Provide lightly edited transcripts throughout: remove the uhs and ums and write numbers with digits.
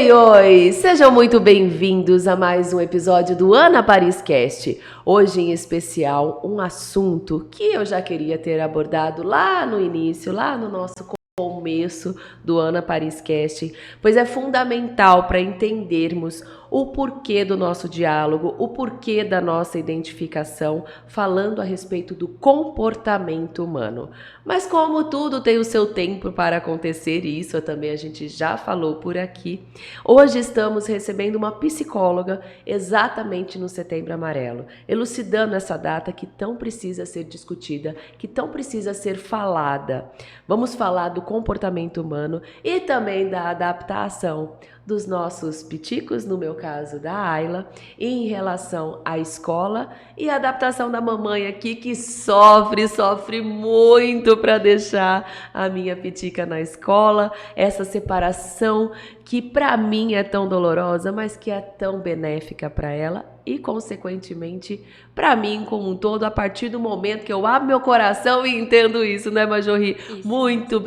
Oi, oi! Sejam muito bem-vindos a mais um episódio do Ana Paris Cast. Hoje, em especial, um assunto que eu já queria ter abordado lá no início, lá no nosso começo do Ana Paris Cast, pois é fundamental para entendermos o porquê do nosso diálogo, o porquê da nossa identificação, falando a respeito do comportamento humano. Mas como tudo tem o seu tempo para acontecer, e isso também a gente já falou por aqui, hoje estamos recebendo uma psicóloga exatamente no Setembro Amarelo, elucidando essa data que tão precisa ser discutida, que tão precisa ser falada. Vamos falar do comportamento humano e também da adaptação dos nossos piticos, no meu caso da Ayla, em relação à escola e a adaptação da mamãe aqui que sofre muito para deixar a minha pitica na escola, essa separação que para mim é tão dolorosa, mas que é tão benéfica para ela e, consequentemente, para mim como um todo, a partir do momento que eu abro meu coração e entendo isso, né, Majorri?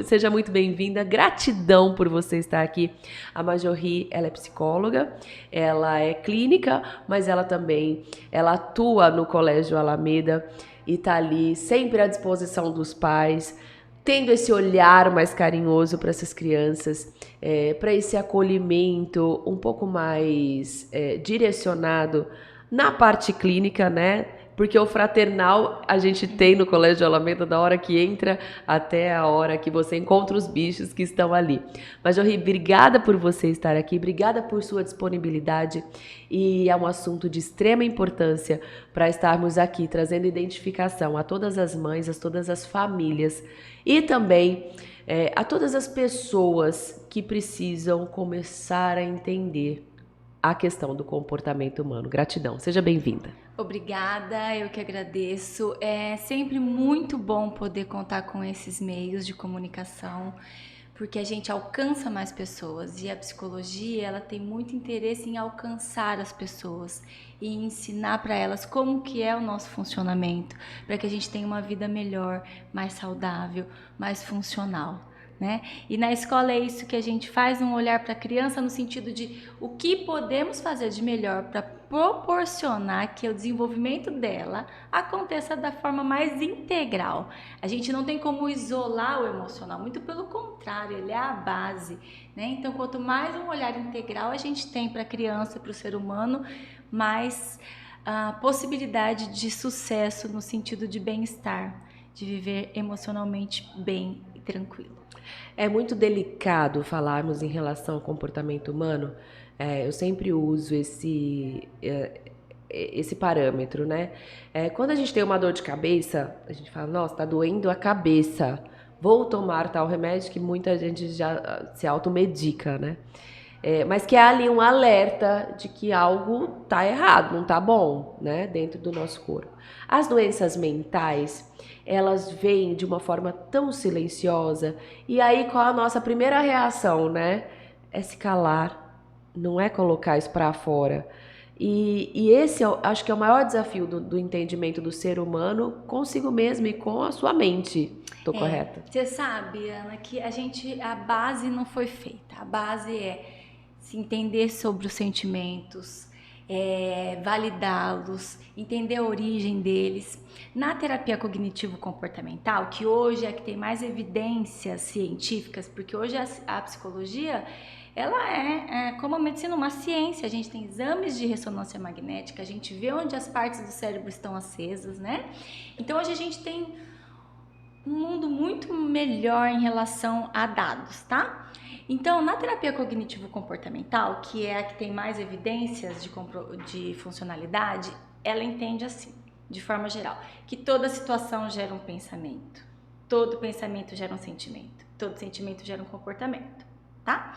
Seja muito bem-vinda, gratidão por você estar aqui. A Majorri, ela é psicóloga, ela é clínica, mas ela atua no Colégio Alameda e tá ali sempre à disposição dos pais, tendo esse olhar mais carinhoso para essas crianças, para esse acolhimento um pouco mais direcionado na parte clínica, né? Porque o fraternal a gente tem no Colégio Alameda da hora que entra até a hora que você encontra os bichos que estão ali. Mas, Jorri, obrigada por você estar aqui, obrigada por sua disponibilidade e é um assunto de extrema importância para estarmos aqui trazendo identificação a todas as mães, a todas as famílias e também a todas as pessoas que precisam começar a entender a questão do comportamento humano. Gratidão, seja bem-vinda. Obrigada, eu que agradeço. É sempre muito bom poder contar com esses meios de comunicação, porque a gente alcança mais pessoas e a psicologia, ela tem muito interesse em alcançar as pessoas e ensinar para elas como que é o nosso funcionamento, para que a gente tenha uma vida melhor, mais saudável, mais funcional. Né? E na escola é isso que a gente faz, um olhar para a criança no sentido de o que podemos fazer de melhor para proporcionar que o desenvolvimento dela aconteça da forma mais integral. A gente não tem como isolar o emocional, muito pelo contrário, ele é a base. Né? Então, quanto mais um olhar integral a gente tem para a criança, para o ser humano, mais possibilidade de sucesso no sentido de bem-estar, de viver emocionalmente bem e tranquilo. É muito delicado falarmos em relação ao comportamento humano. Eu sempre uso esse parâmetro, né? Quando a gente tem uma dor de cabeça, a gente fala, nossa, tá doendo a cabeça, vou tomar tal remédio, que muita gente já se automedica, né? Mas que é ali um alerta de que algo tá errado, não tá bom, né? Dentro do nosso corpo. As doenças mentais, elas vêm de uma forma tão silenciosa, e aí qual a nossa primeira reação, né? É se calar, não é colocar isso para fora. E esse, acho que é o maior desafio do entendimento do ser humano consigo mesmo e com a sua mente. Tô correta? Você sabe, Ana, que a base não foi feita. A base é se entender sobre os sentimentos, validá-los, entender a origem deles. Na terapia cognitivo-comportamental, que hoje é que tem mais evidências científicas, porque hoje a psicologia, ela é como a medicina, uma ciência. A gente tem exames de ressonância magnética, a gente vê onde as partes do cérebro estão acesas, né? Então hoje a gente tem um mundo muito melhor em relação a dados, tá? Então, na terapia cognitivo-comportamental, que é a que tem mais evidências de funcionalidade, ela entende assim, de forma geral, que toda situação gera um pensamento, todo pensamento gera um sentimento, todo sentimento gera um comportamento, tá?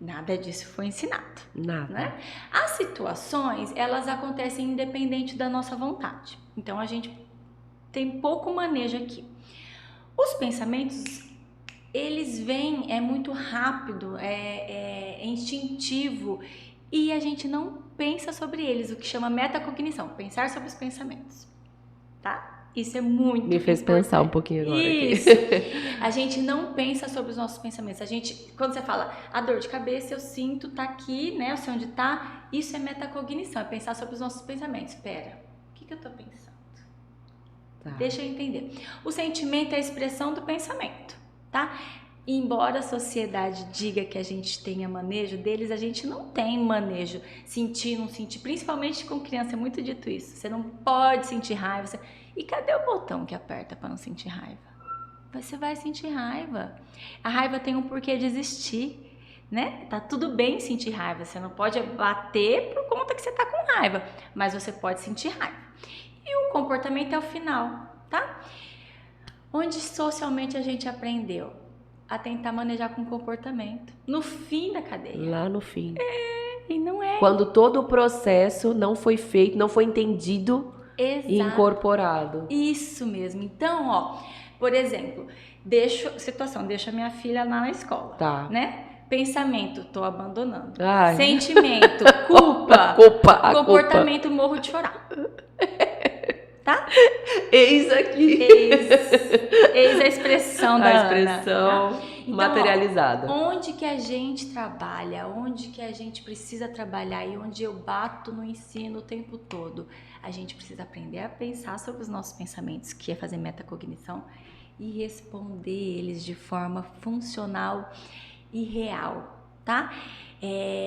Nada disso foi ensinado. Nada. Né? As situações, elas acontecem independente da nossa vontade. Então, a gente tem pouco manejo aqui. Os pensamentos, eles vêm, é muito rápido, é instintivo e a gente não pensa sobre eles, o que chama metacognição, pensar sobre os pensamentos, tá? Isso é muito Me fez importante. pensar um pouquinho agora Isso. aqui. A gente não pensa sobre os nossos pensamentos. Quando você fala, a dor de cabeça eu sinto, tá aqui, né? Eu sei onde tá. Isso é metacognição, é pensar sobre os nossos pensamentos. Espera, o que eu tô pensando? Tá. Deixa eu entender. O sentimento é a expressão do pensamento, tá? Embora a sociedade diga que a gente tenha manejo deles, a gente não tem manejo. Sentir, não sentir, principalmente com criança, é muito dito isso. Você não pode sentir raiva. E cadê o botão que aperta para não sentir raiva? Você vai sentir raiva. A raiva tem um porquê de existir, né? Tá tudo bem sentir raiva. Você não pode bater por conta que você tá com raiva, mas você pode sentir raiva. E o comportamento é o final, tá? Onde socialmente a gente aprendeu a tentar manejar com comportamento. No fim da cadeia. Lá no fim. E não é. Quando todo o processo não foi feito, não foi entendido e incorporado. Isso mesmo. Então, ó, por exemplo, deixo a minha filha lá na escola, Tá. né? Pensamento, tô abandonando. Ai. Sentimento, culpa. Comportamento, morro de chorar. Tá? Eis aqui. Eis a expressão da A expressão Ana, tá? Então, materializada. Ó, onde que a gente trabalha, onde que a gente precisa trabalhar e onde eu bato no ensino o tempo todo, a gente precisa aprender a pensar sobre os nossos pensamentos, que é fazer metacognição, e responder eles de forma funcional e real, tá?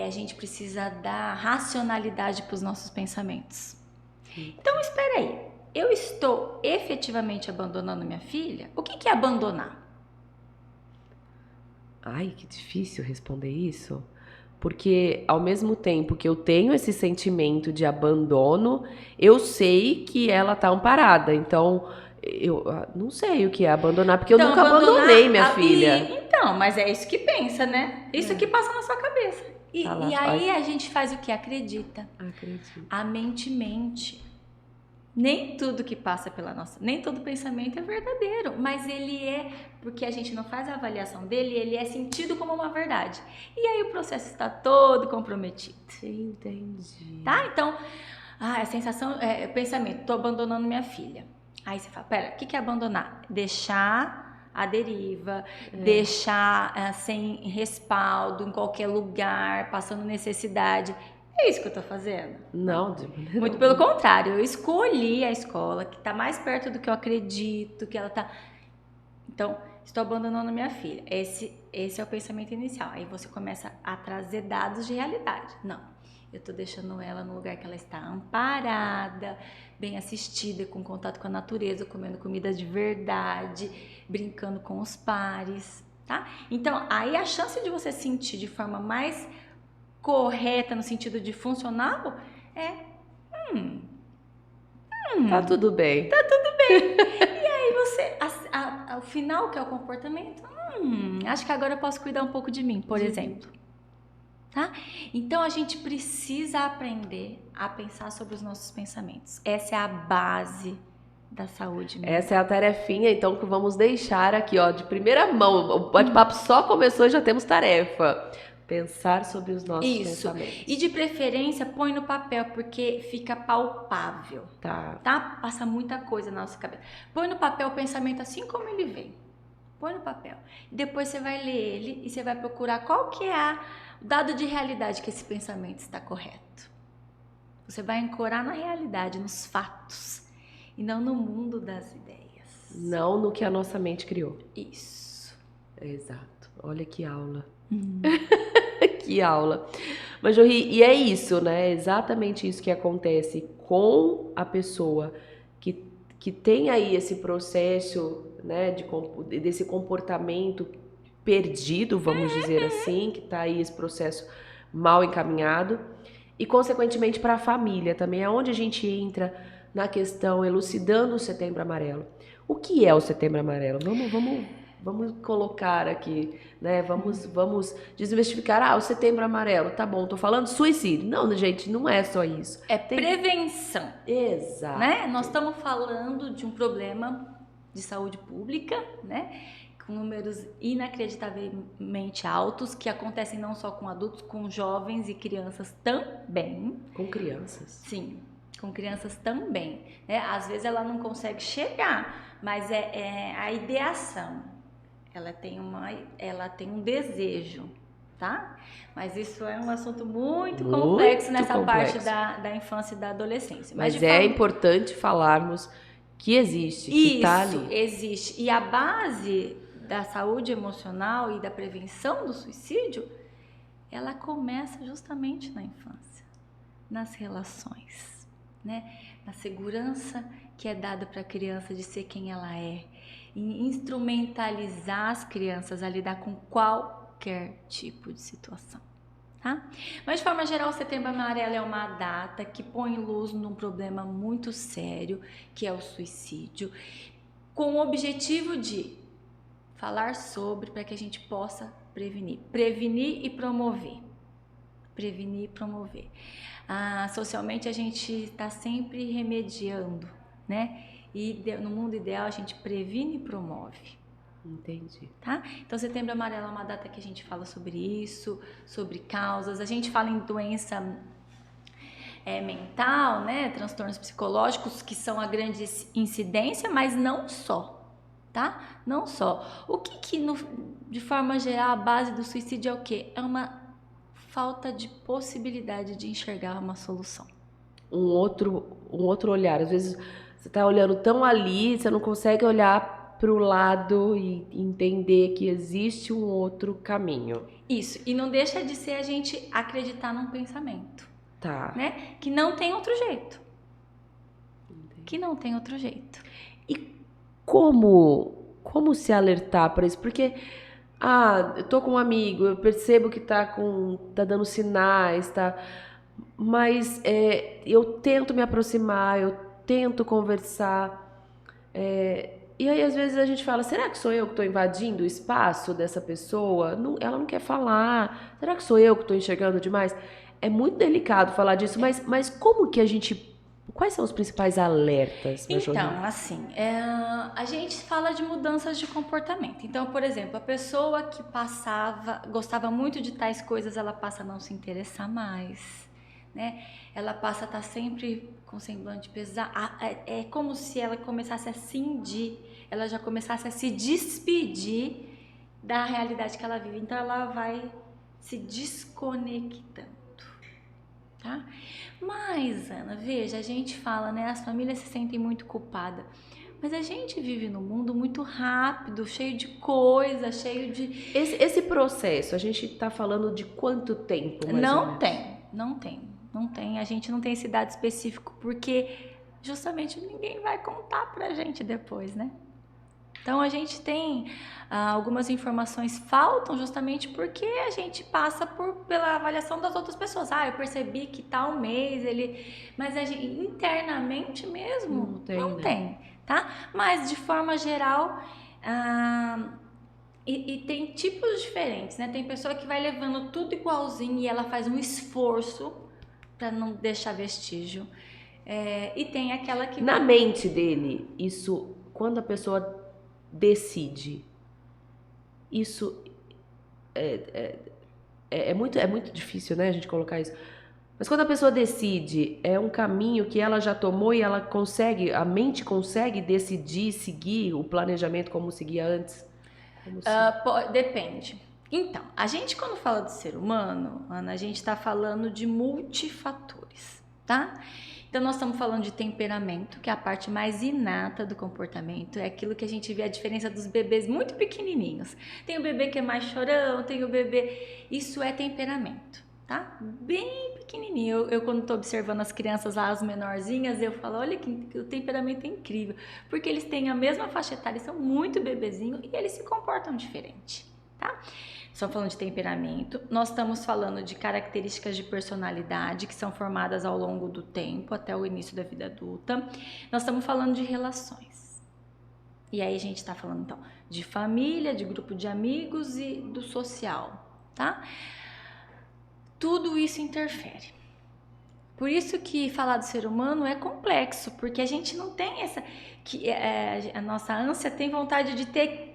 A gente precisa dar racionalidade para os nossos pensamentos. Então, espera aí. Eu estou efetivamente abandonando minha filha? O que é abandonar? Ai, que difícil responder isso. Porque ao mesmo tempo que eu tenho esse sentimento de abandono, eu sei que ela tá amparada. Então, eu não sei o que é abandonar, porque eu nunca abandonei minha filha. Então, mas é isso que pensa, né? Isso que passa na sua cabeça. E aí a gente faz o que? Acredita. A mente mente. Nem tudo que passa pela nossa, nem todo pensamento é verdadeiro, mas ele é, porque a gente não faz a avaliação dele, ele é sentido como uma verdade. E aí o processo está todo comprometido. Entendi. Tá? Então, a sensação, pensamento, tô abandonando minha filha. Aí você fala, pera, o que é abandonar? Deixar a deriva, deixar sem respaldo em qualquer lugar, passando necessidade. É isso que eu tô fazendo? Não, de maneira Muito pelo contrário, eu escolhi a escola que tá mais perto do que eu acredito, que ela tá... Então, estou abandonando minha filha. Esse é o pensamento inicial. Aí você começa a trazer dados de realidade. Não, eu tô deixando ela no lugar que ela está amparada, bem assistida, com contato com a natureza, comendo comida de verdade, brincando com os pares, tá? Então, aí a chance de você sentir de forma mais correta no sentido de funcional tá tudo bem. Tá tudo bem. E aí você, ao final que é o comportamento, acho que agora eu posso cuidar um pouco de mim, por exemplo. Tá? Então a gente precisa aprender a pensar sobre os nossos pensamentos. Essa é a base da saúde mental. Essa é a tarefinha, então, que vamos deixar aqui, ó, de primeira mão. O bate-papo só começou e já temos tarefa. Pensar sobre os nossos pensamentos. E de preferência, põe no papel, porque fica palpável. Tá? Passa muita coisa na nossa cabeça. Põe no papel o pensamento assim como ele vem. Põe no papel. Depois você vai ler ele e você vai procurar qual que é o dado de realidade que esse pensamento está correto. Você vai ancorar na realidade, nos fatos. E não no mundo das ideias. Não no que a nossa mente criou. Isso. Exato. Olha que aula. Que aula. Mas, Jorri, e é isso, né? Exatamente isso que acontece com a pessoa que tem aí esse processo, né, desse comportamento perdido, vamos dizer assim, que tá aí esse processo mal encaminhado, e consequentemente para a família também, é onde a gente entra na questão elucidando o Setembro Amarelo. O que é o Setembro Amarelo? Vamos colocar aqui, né? Vamos desmistificar. O Setembro Amarelo, tá bom, tô falando suicídio. Não, gente, não é só isso. É prevenção. Exato. Né? Nós estamos falando de um problema de saúde pública, né? Com números inacreditavelmente altos, que acontecem não só com adultos, com jovens e crianças também. Com crianças? Sim. Com crianças também, né? Às vezes ela não consegue chegar, mas é a ideação. Ela tem um desejo, tá? Mas isso é um assunto muito complexo nessa parte da infância e da adolescência. Mas é importante falarmos que existe, que tá ali. Isso, existe. E a base da saúde emocional e da prevenção do suicídio, ela começa justamente na infância, nas relações, né? Na segurança que é dada para a criança de ser quem ela é, em instrumentalizar as crianças a lidar com qualquer tipo de situação, tá? Mas de forma geral, o Setembro Amarelo é uma data que põe luz num problema muito sério, que é o suicídio, com o objetivo de falar sobre, para que a gente possa prevenir e promover. Prevenir e promover. Socialmente a gente está sempre remediando, né? E no mundo ideal a gente previne e promove. Entendi. Tá? Então, Setembro Amarelo é uma data que a gente fala sobre isso, sobre causas. A gente fala em doença mental, né? Transtornos psicológicos, que são a grande incidência, mas não só, tá? Não só. O que de forma geral, a base do suicídio é o quê? É uma falta de possibilidade de enxergar uma solução. Um outro olhar. Às vezes você está olhando tão ali, você não consegue olhar para o lado e entender que existe um outro caminho. Isso, e não deixa de ser a gente acreditar num pensamento. Tá. Né? Que não tem outro jeito. Entendi. Que não tem outro jeito. E como se alertar para isso? Porque eu tô com um amigo, eu percebo que tá dando sinais, tá? Mas eu tento me aproximar, eu tento conversar. E aí, às vezes, a gente fala, será que sou eu que estou invadindo o espaço dessa pessoa? Não, ela não quer falar. Será que sou eu que estou enxergando demais? É muito delicado falar disso, mas como que a gente... Quais são os principais alertas? Então, assim, a gente fala de mudanças de comportamento. Então, por exemplo, a pessoa que gostava muito de tais coisas, ela passa a não se interessar mais, né? Ela passa a estar sempre com semblante pesado. É como se ela começasse a cindir, ela já começasse a se despedir da realidade que ela vive. Então, ela vai se desconectando. Tá? Mas, Ana, veja, a gente fala, né? As famílias se sentem muito culpadas. Mas a gente vive num mundo muito rápido, cheio de coisa, cheio de... Esse processo, a gente tá falando de quanto tempo, mais ou menos? Não tem. A gente não tem esse dado específico, porque justamente ninguém vai contar pra gente depois, né? Então, a gente tem algumas informações faltam justamente porque a gente passa pela avaliação das outras pessoas. Eu percebi que tal mês mas a gente, internamente mesmo não tem, tá? Mas, de forma geral, e tem tipos diferentes, né? Tem pessoa que vai levando tudo igualzinho e ela faz um esforço para não deixar vestígio. E tem aquela que... Na mente dele, isso, quando a pessoa decide, isso é muito difícil, né, a gente colocar isso, mas quando a pessoa decide, é um caminho que ela já tomou e a mente consegue decidir, seguir o planejamento como seguia antes? Depende. Então, a gente quando fala do ser humano, Ana, a gente está falando de multifatores, tá? Então, nós estamos falando de temperamento, que é a parte mais inata do comportamento. É aquilo que a gente vê a diferença dos bebês muito pequenininhos. Tem o bebê que é mais chorão, tem o bebê... Isso é temperamento, tá? Bem pequenininho. Eu quando estou observando as crianças lá, as menorzinhas, eu falo, olha que o temperamento é incrível. Porque eles têm a mesma faixa etária, são muito bebezinhos e eles se comportam diferente, tá? Estamos falando de temperamento, nós estamos falando de características de personalidade que são formadas ao longo do tempo, até o início da vida adulta. Nós estamos falando de relações. E aí a gente está falando, então, de família, de grupo de amigos e do social, tá? Tudo isso interfere. Por isso que falar do ser humano é complexo, porque a gente não tem a nossa ânsia tem vontade de ter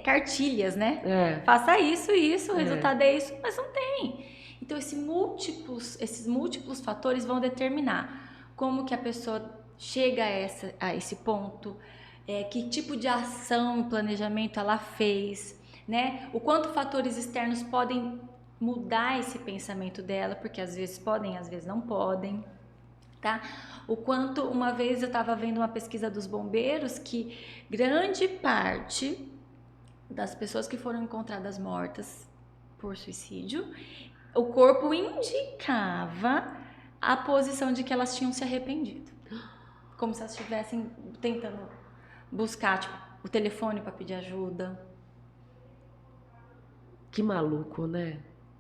cartilhas, né? Faça isso, o resultado é isso, mas não tem. Então esses múltiplos fatores vão determinar como que a pessoa chega a esse ponto, que tipo de ação e planejamento ela fez, né? O quanto fatores externos podem mudar esse pensamento dela, porque às vezes podem, às vezes não podem, tá? O quanto, uma vez eu estava vendo uma pesquisa dos bombeiros que grande parte das pessoas que foram encontradas mortas por suicídio, o corpo indicava a posição de que elas tinham se arrependido. Como se elas estivessem tentando buscar, tipo, o telefone para pedir ajuda. Que maluco, né?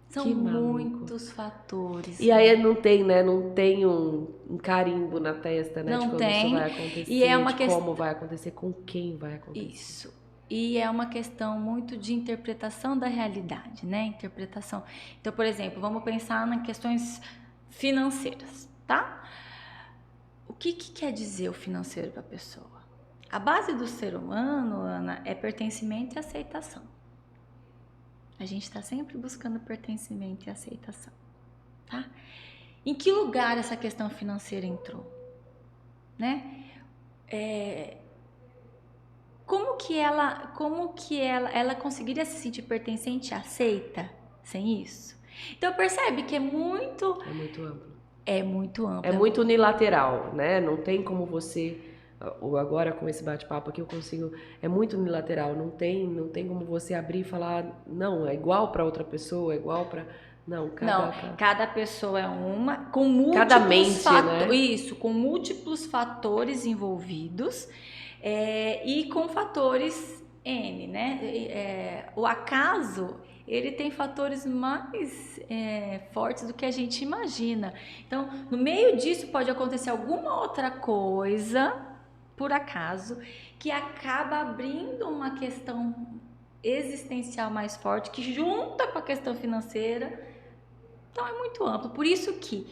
São Que maluco. muitos fatores. E aí não tem, né? Não tem um carimbo na testa, né? Não de quando tem. isso vai acontecer, E é uma de como vai acontecer, com quem vai acontecer. Isso. E é uma questão muito de interpretação da realidade, né? Interpretação. Então, por exemplo, vamos pensar em questões financeiras, tá? O que quer dizer o financeiro para a pessoa? A base do ser humano, Ana, é pertencimento e aceitação. A gente está sempre buscando pertencimento e aceitação, tá? Em que lugar essa questão financeira entrou, né? Como que ela conseguiria se sentir pertencente e aceita sem isso? Então percebe que é muito amplo. É muito amplo. É muito unilateral, né? Não tem como você, agora com esse bate-papo aqui eu consigo, é muito unilateral, não tem como você abrir e falar, não, é igual para outra pessoa, é igual para... Não, cada pessoa é uma, com múltiplos cada mente, né? Isso, com múltiplos fatores envolvidos, e com fatores N, né? O acaso, ele tem fatores mais fortes do que a gente imagina. Então, no meio disso pode acontecer alguma outra coisa, por acaso, que acaba abrindo uma questão existencial mais forte, que junta com a questão financeira. Então, é muito amplo. Por isso que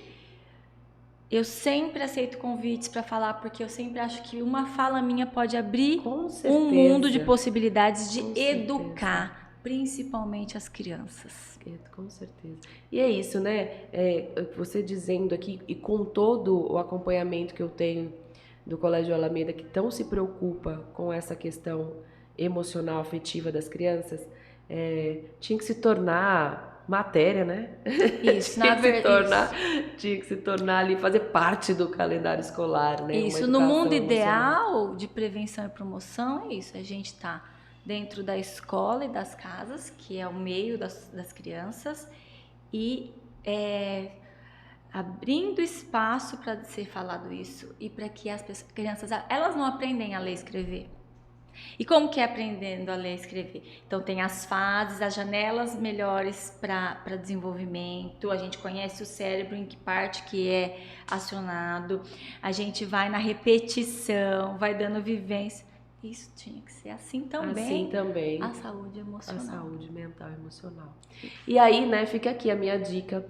eu sempre aceito convites para falar, porque eu sempre acho que uma fala minha pode abrir um mundo de possibilidades de educar, principalmente as crianças. Com certeza. E é isso, né? Você dizendo aqui, e com todo o acompanhamento que eu tenho do Colégio Alameda, que tão se preocupa com essa questão emocional, afetiva das crianças, tinha que se tornar matéria, né? Isso, na verdade. Tinha que se tornar ali, fazer parte do calendário escolar, né? Isso, no mundo ideal de prevenção e promoção, é isso. A gente tá dentro da escola e das casas, que é o meio das crianças, e abrindo espaço para ser falado isso, e para que as crianças, elas não aprendem a ler e escrever. E como que é aprendendo a ler e escrever? Então tem as fases, as janelas melhores para desenvolvimento, a gente conhece o cérebro, em que parte que é acionado, a gente vai na repetição, vai dando vivência. Isso tinha que ser assim também. Assim também. A saúde emocional. A saúde mental e emocional. E aí, né, fica aqui a minha dica.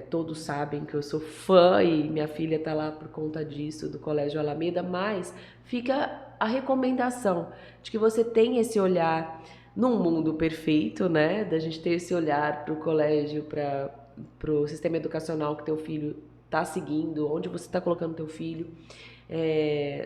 Todos sabem que eu sou fã e minha filha tá lá por conta disso, do Colégio Alameda, mas fica a recomendação de que você tenha esse olhar num mundo perfeito, né? Da gente ter esse olhar para o colégio, para o sistema educacional que teu filho tá seguindo, onde você tá colocando teu filho,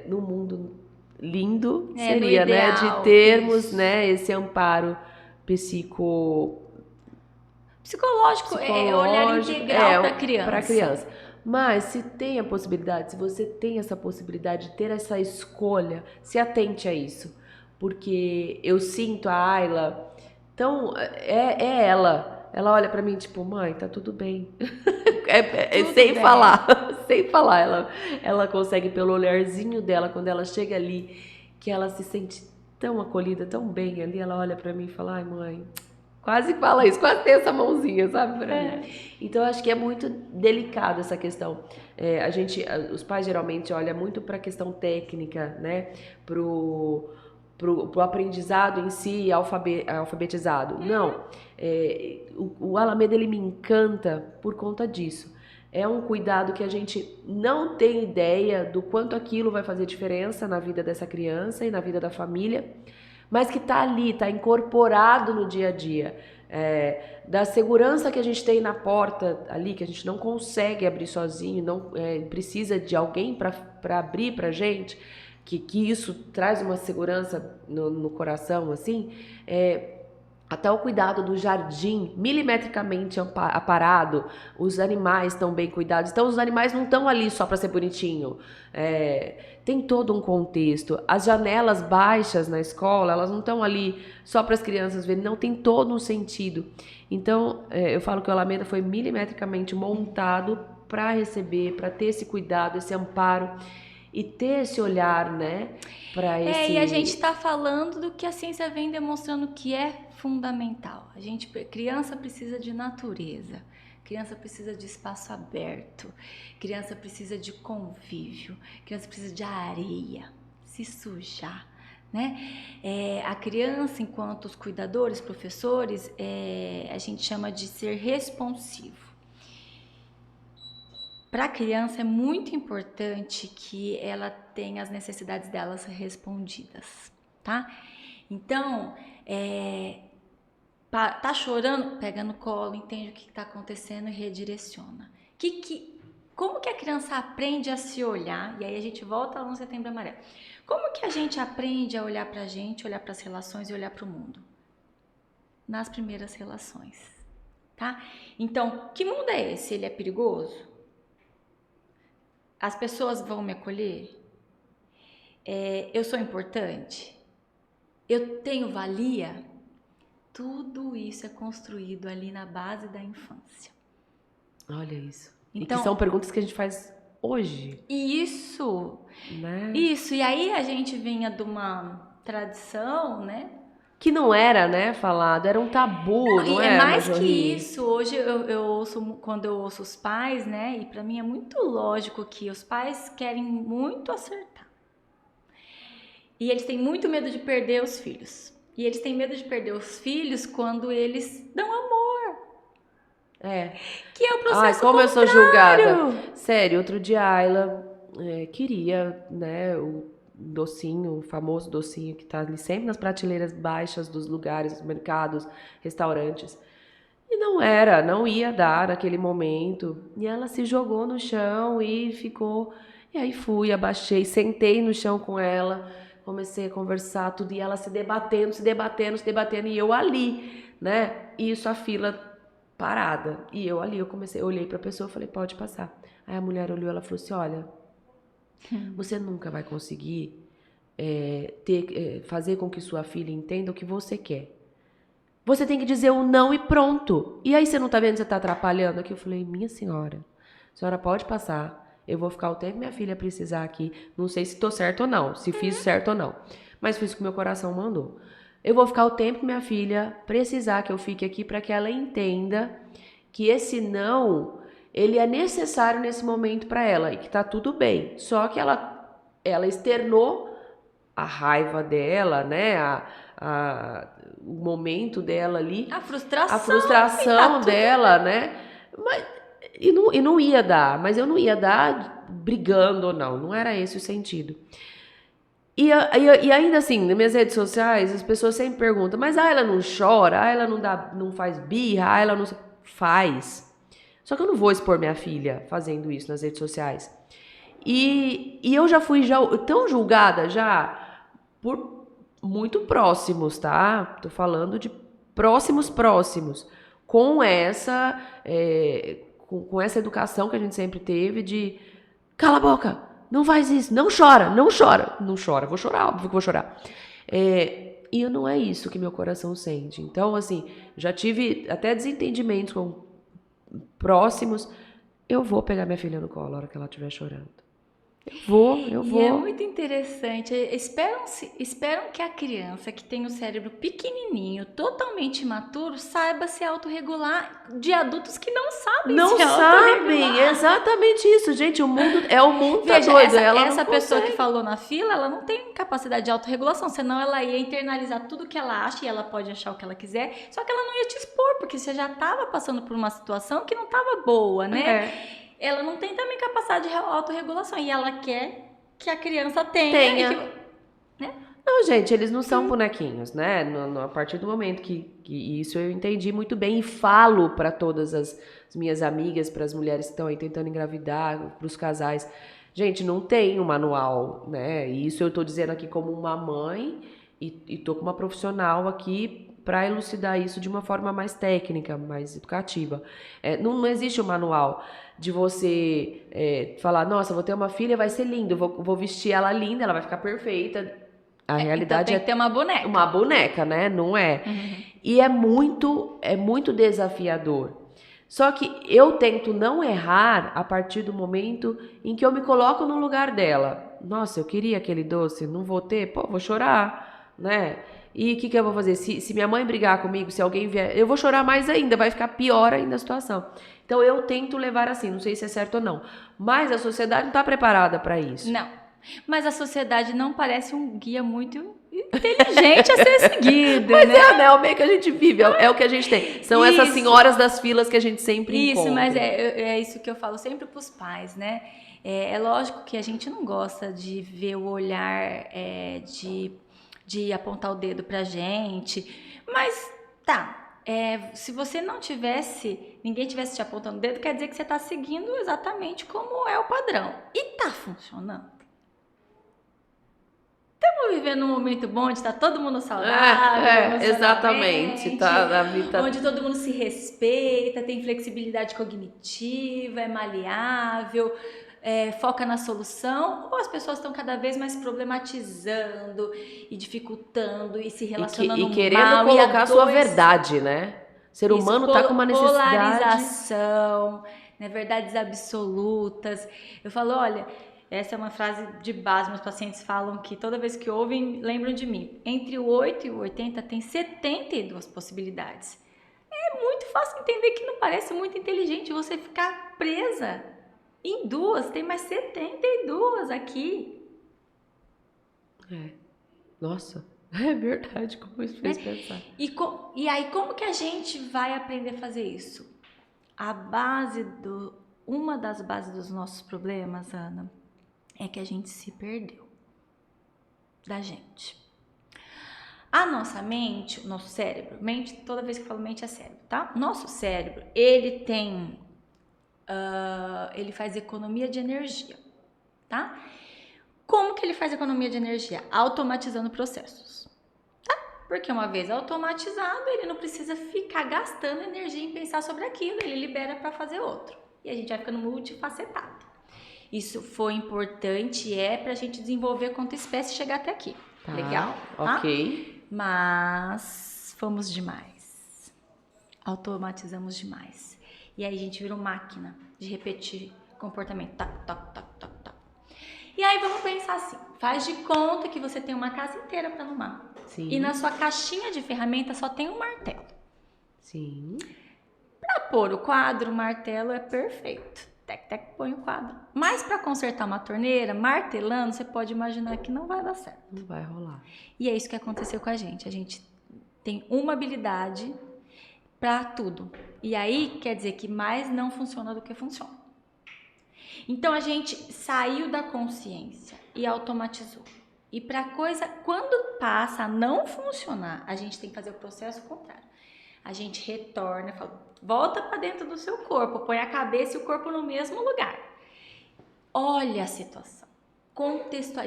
num mundo lindo seria, ideal, né? De termos, isso, né? Esse amparo psicológico, olhar integral para a criança. Para a criança. Mas se tem a possibilidade, se você tem essa possibilidade de ter essa escolha, se atente a isso. Porque eu sinto a Ayla, então ela olha pra mim tipo, mãe, tá tudo bem. Tudo sem bem. Sem falar. Ela consegue, pelo olharzinho dela, quando ela chega ali, que ela se sente tão acolhida, tão bem ali, ela olha pra mim e fala, ai mãe... Quase fala isso, quase tem essa mãozinha, sabe? Mim. Então, acho que é muito delicado essa questão. Os pais geralmente olham muito para a questão técnica, né? Pro aprendizado em si, alfabetizado. Não, o Alameda, ele me encanta por conta disso. É um cuidado que a gente não tem ideia do quanto aquilo vai fazer diferença na vida dessa criança e na vida da família, mas que tá ali, tá incorporado no dia a dia. Da segurança que a gente tem na porta ali, que a gente não consegue abrir sozinho, não precisa de alguém para abrir pra gente, que isso traz uma segurança no coração, assim, até o cuidado do jardim, milimetricamente aparado, os animais estão bem cuidados. Então, os animais não estão ali só para ser bonitinho. Tem todo um contexto. As janelas baixas na escola, elas não estão ali só para as crianças verem, não, tem todo um sentido. Então, eu falo que o Alameda foi milimetricamente montado para receber, para ter esse cuidado, esse amparo e ter esse olhar, né? E a gente está falando do que a ciência vem demonstrando que é fundamental. Criança precisa de natureza, criança precisa de espaço aberto, criança precisa de convívio, criança precisa de areia, se sujar, né? A criança, enquanto os cuidadores, professores, a gente chama de ser responsivo. Para a criança é muito importante que ela tenha as necessidades delas respondidas, tá? Então, tá chorando? Pega no colo, entende o que está acontecendo e redireciona. Como que a criança aprende a se olhar? E aí a gente volta lá no Setembro Amarelo. Como que a gente aprende a olhar para a gente, olhar para as relações e olhar para o mundo? Nas primeiras relações, tá? Então, que mundo é esse? Ele é perigoso? As pessoas vão me acolher? Eu sou importante? Eu tenho valia? Tudo isso é construído ali na base da infância. Olha isso. Então, e que são perguntas que a gente faz hoje. Isso. Né? Isso. E aí a gente vinha de uma tradição, né? Que não era, né, falado, era um tabu, não é? É mais que isso. Hoje eu ouço, quando eu ouço os pais, né, e para mim é muito lógico que os pais querem muito acertar. E eles têm muito medo de perder os filhos. E eles têm medo de perder os filhos quando eles dão amor. Que é o processo como contrário. Eu sou julgada. Sério, outro dia a Ayla queria, né, o docinho, o famoso docinho que tá ali sempre nas prateleiras baixas dos lugares, dos mercados, restaurantes. E não ia dar naquele momento. E ela se jogou no chão e ficou. E aí abaixei, sentei no chão com ela, comecei a conversar tudo, e ela se debatendo, e eu ali, né? E isso, a fila parada. E eu ali, eu olhei pra pessoa e falei, pode passar. Aí a mulher olhou, ela falou assim, olha, você nunca vai conseguir fazer com que sua filha entenda o que você quer. Você tem que dizer um não e pronto. E aí você não tá vendo que você tá atrapalhando aqui? Eu falei, minha senhora, a senhora pode passar. Eu vou ficar o tempo que minha filha precisar aqui. Não sei se tô certo ou não, se fiz certo ou não. Mas fiz o que meu coração mandou. Eu vou ficar o tempo que minha filha precisar que eu fique aqui para que ela entenda que esse não, ele é necessário nesse momento para ela e que tá tudo bem. Só que ela externou a raiva dela, né? O momento dela ali. A frustração tá dela, né? Mas, e não ia dar, mas eu não ia dar brigando ou não era esse o sentido. E ainda assim, nas minhas redes sociais, as pessoas sempre perguntam, mas ela não chora, ela não faz birra, ela não faz. Só que eu não vou expor minha filha fazendo isso nas redes sociais. E eu já fui tão julgada já por muito próximos, tá? Tô falando de próximos, com essa com essa educação que a gente sempre teve de cala a boca, não faz isso, não chora, vou chorar, óbvio que vou chorar. E não é isso que meu coração sente. Então, assim, já tive até desentendimentos com próximos. Eu vou pegar minha filha no colo na hora que ela estiver chorando. Eu vou. E é muito interessante. Esperam que a criança que tem o cérebro pequenininho, totalmente imaturo, saiba se autorregular de adultos que não sabem se autorregular. Não sabem, exatamente isso, gente. O mundo tá doido. Essa pessoa que falou na fila, ela não tem capacidade de autorregulação, senão ela ia internalizar tudo que ela acha e ela pode achar o que ela quiser, só que ela não ia te expor, porque você já estava passando por uma situação que não estava boa, né? Ela não tem também capacidade de autorregulação e ela quer que a criança tenha. Né? Não, gente, eles não são bonequinhos, né? A partir do momento que isso eu entendi muito bem e falo para todas as minhas amigas, para as mulheres que estão aí tentando engravidar, para os casais. Gente, não tem um manual, né? E isso eu tô dizendo aqui como uma mãe e tô com uma profissional aqui para elucidar isso de uma forma mais técnica, mais educativa. Não existe um manual de você falar, nossa, vou ter uma filha, vai ser lindo, vou vestir ela linda, ela vai ficar perfeita. A Então realidade tem que ter uma boneca. uma boneca, né? Não é. E é muito desafiador. Só que eu tento não errar a partir do momento em que eu me coloco no lugar dela. Nossa, eu queria aquele doce, não vou ter? Pô, vou chorar, né? E o que eu vou fazer? Se minha mãe brigar comigo, se alguém vier, eu vou chorar mais ainda, vai ficar pior ainda a situação. Então eu tento levar assim, não sei se é certo ou não. Mas a sociedade não está preparada para isso. Não. Mas a sociedade não parece um guia muito inteligente a ser seguido, Pois né? é o meio que a gente vive, é o que a gente tem. São essas Isso. senhoras das filas que a gente sempre encontra. Isso, mas é isso que eu falo sempre para os pais, né? É lógico que a gente não gosta de ver o olhar de apontar o dedo pra gente, mas tá. Se você não tivesse, ninguém tivesse te apontando o dedo, quer dizer que você tá seguindo exatamente como é o padrão. E tá funcionando. Estamos vivendo um momento onde está todo mundo saudável, exatamente. Tá, a vida onde todo mundo se respeita, tem flexibilidade cognitiva, é maleável, foca na solução, ou as pessoas estão cada vez mais problematizando e dificultando e se relacionando e querendo mal, colocar a sua verdade, né? O ser humano tá com uma necessidade. Polarização, né, verdades absolutas. Eu falo, olha, essa é uma frase de base, meus pacientes falam que toda vez que ouvem, lembram de mim. Entre o 8 e o 80 tem 72 possibilidades. É muito fácil entender que não parece muito inteligente você ficar presa em duas, tem mais 72 aqui. Nossa, é verdade, como isso fez pensar. E aí, como que a gente vai aprender a fazer isso? Uma das bases dos nossos problemas, Ana, é que a gente se perdeu da gente. A nossa mente, o nosso cérebro, mente, toda vez que eu falo mente é cérebro, tá? Nosso cérebro, ele faz economia de energia, tá? Como que ele faz economia de energia? Automatizando processos, tá? Porque uma vez automatizado, ele não precisa ficar gastando energia em pensar sobre aquilo, ele libera para fazer outro. E a gente vai ficando multifacetado. Isso foi importante para a gente desenvolver quanto espécie chegar até aqui. Tá, legal? Tá? Ok. Mas fomos demais. Automatizamos demais. E aí a gente virou máquina de repetir comportamento. Tac, tac, tac, tac, tac. E aí vamos pensar assim. Faz de conta que você tem uma casa inteira para arrumar. Sim. E na sua caixinha de ferramentas só tem um martelo. Sim. Para pôr o quadro, o martelo é perfeito. Tec, tec, põe o quadro. Mas para consertar uma torneira, martelando, você pode imaginar que não vai dar certo. Não vai rolar. E é isso que aconteceu com a gente. A gente tem uma habilidade para tudo. E aí quer dizer que mais não funciona do que funciona. Então a gente saiu da consciência e automatizou. E para coisa, quando passa a não funcionar, a gente tem que fazer o processo contrário. A gente retorna, fala, volta para dentro do seu corpo, põe a cabeça e o corpo no mesmo lugar. Olha a situação.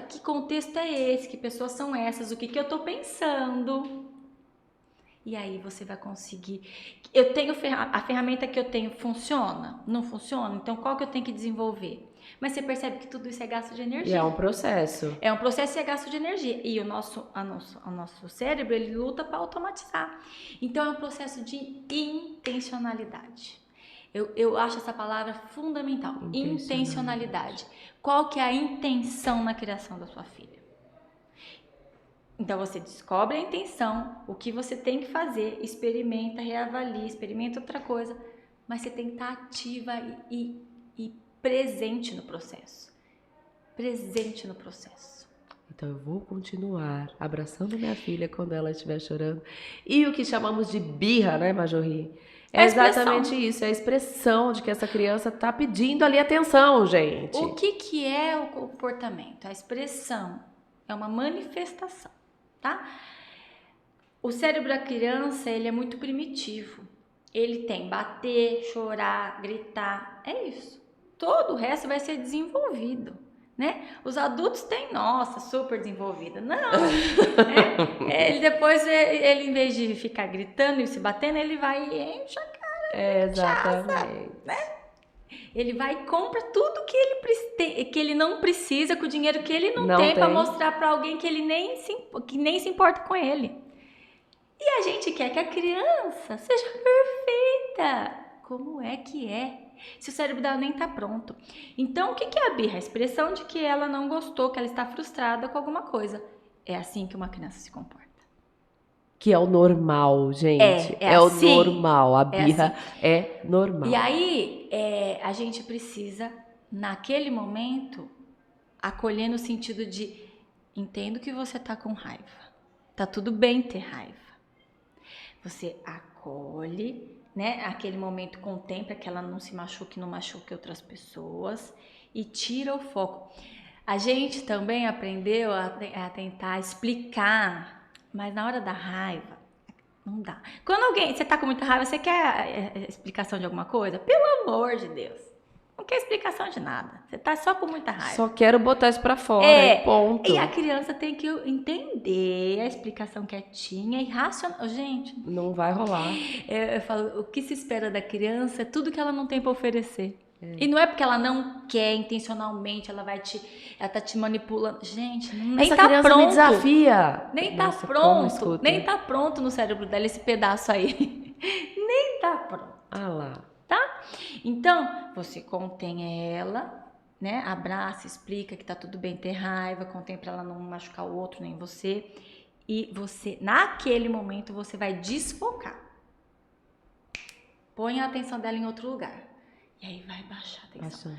Que contexto é esse? Que pessoas são essas? O que eu estou pensando? E aí você vai conseguir. A ferramenta que eu tenho funciona? Não funciona? Então qual que eu tenho que desenvolver? Mas você percebe que tudo isso é gasto de energia. E é um processo. É um processo e é gasto de energia. E o nosso cérebro, ele luta para automatizar. Então é um processo de intencionalidade. Eu acho essa palavra fundamental. Intencionalidade. Qual que é a intenção na criação da sua filha? Então você descobre a intenção, o que você tem que fazer, experimenta, reavalia, experimenta outra coisa, mas você tem que estar ativa e presente no processo. Presente no processo. Então eu vou continuar abraçando minha filha quando ela estiver chorando. E o que chamamos de birra, né, Majorri? É exatamente isso, é a expressão de que essa criança está pedindo ali atenção, gente. O que é o comportamento? A expressão é uma manifestação. tá? O cérebro da criança, ele é muito primitivo. Ele tem bater, chorar, gritar, é isso. Todo o resto vai ser desenvolvido, né? Os adultos têm, nossa, super desenvolvida. Não, né? Ele depois, ele em vez de ficar gritando e se batendo, ele vai e enche a cara, Exatamente. né? Ele vai e compra tudo que ele não precisa, com o dinheiro que ele não tem, para mostrar para alguém que ele nem se importa com ele. E a gente quer que a criança seja perfeita. Como é que é? Se o cérebro dela nem tá pronto. Então, o que é a birra? A expressão de que ela não gostou, que ela está frustrada com alguma coisa. É assim que uma criança se comporta. Que é o normal, gente. É assim, o normal. A birra é normal. E aí, a gente precisa, naquele momento, acolher no sentido de entendo que você tá com raiva. Tá tudo bem ter raiva. Você acolhe, né? Aquele momento, contempla que ela não se machuque, não machuque outras pessoas e tira o foco. A gente também aprendeu a tentar explicar, mas na hora da raiva, não dá. Quando você tá com muita raiva, você quer explicação de alguma coisa? Pelo amor de Deus. Não quer explicação de nada. Você tá só com muita raiva. Só quero botar isso pra fora, ponto. E a criança tem que entender a explicação quietinha e racional. Gente... Não vai rolar. Eu falo, o que se espera da criança é tudo que ela não tem pra oferecer. E não é porque ela não quer intencionalmente, ela tá te manipulando. Gente, nem essa tá criança pronto. Me desafia. Nem tá pronto. Nem tá pronto no cérebro dela esse pedaço aí. Nem tá pronto. Ah lá. Tá? Então, você contém ela, né? Abraça, explica que tá tudo bem ter raiva, contém pra ela não machucar o outro, nem você. E você, naquele momento, você vai desfocar. Põe a atenção dela em outro lugar. E aí vai baixar a atenção.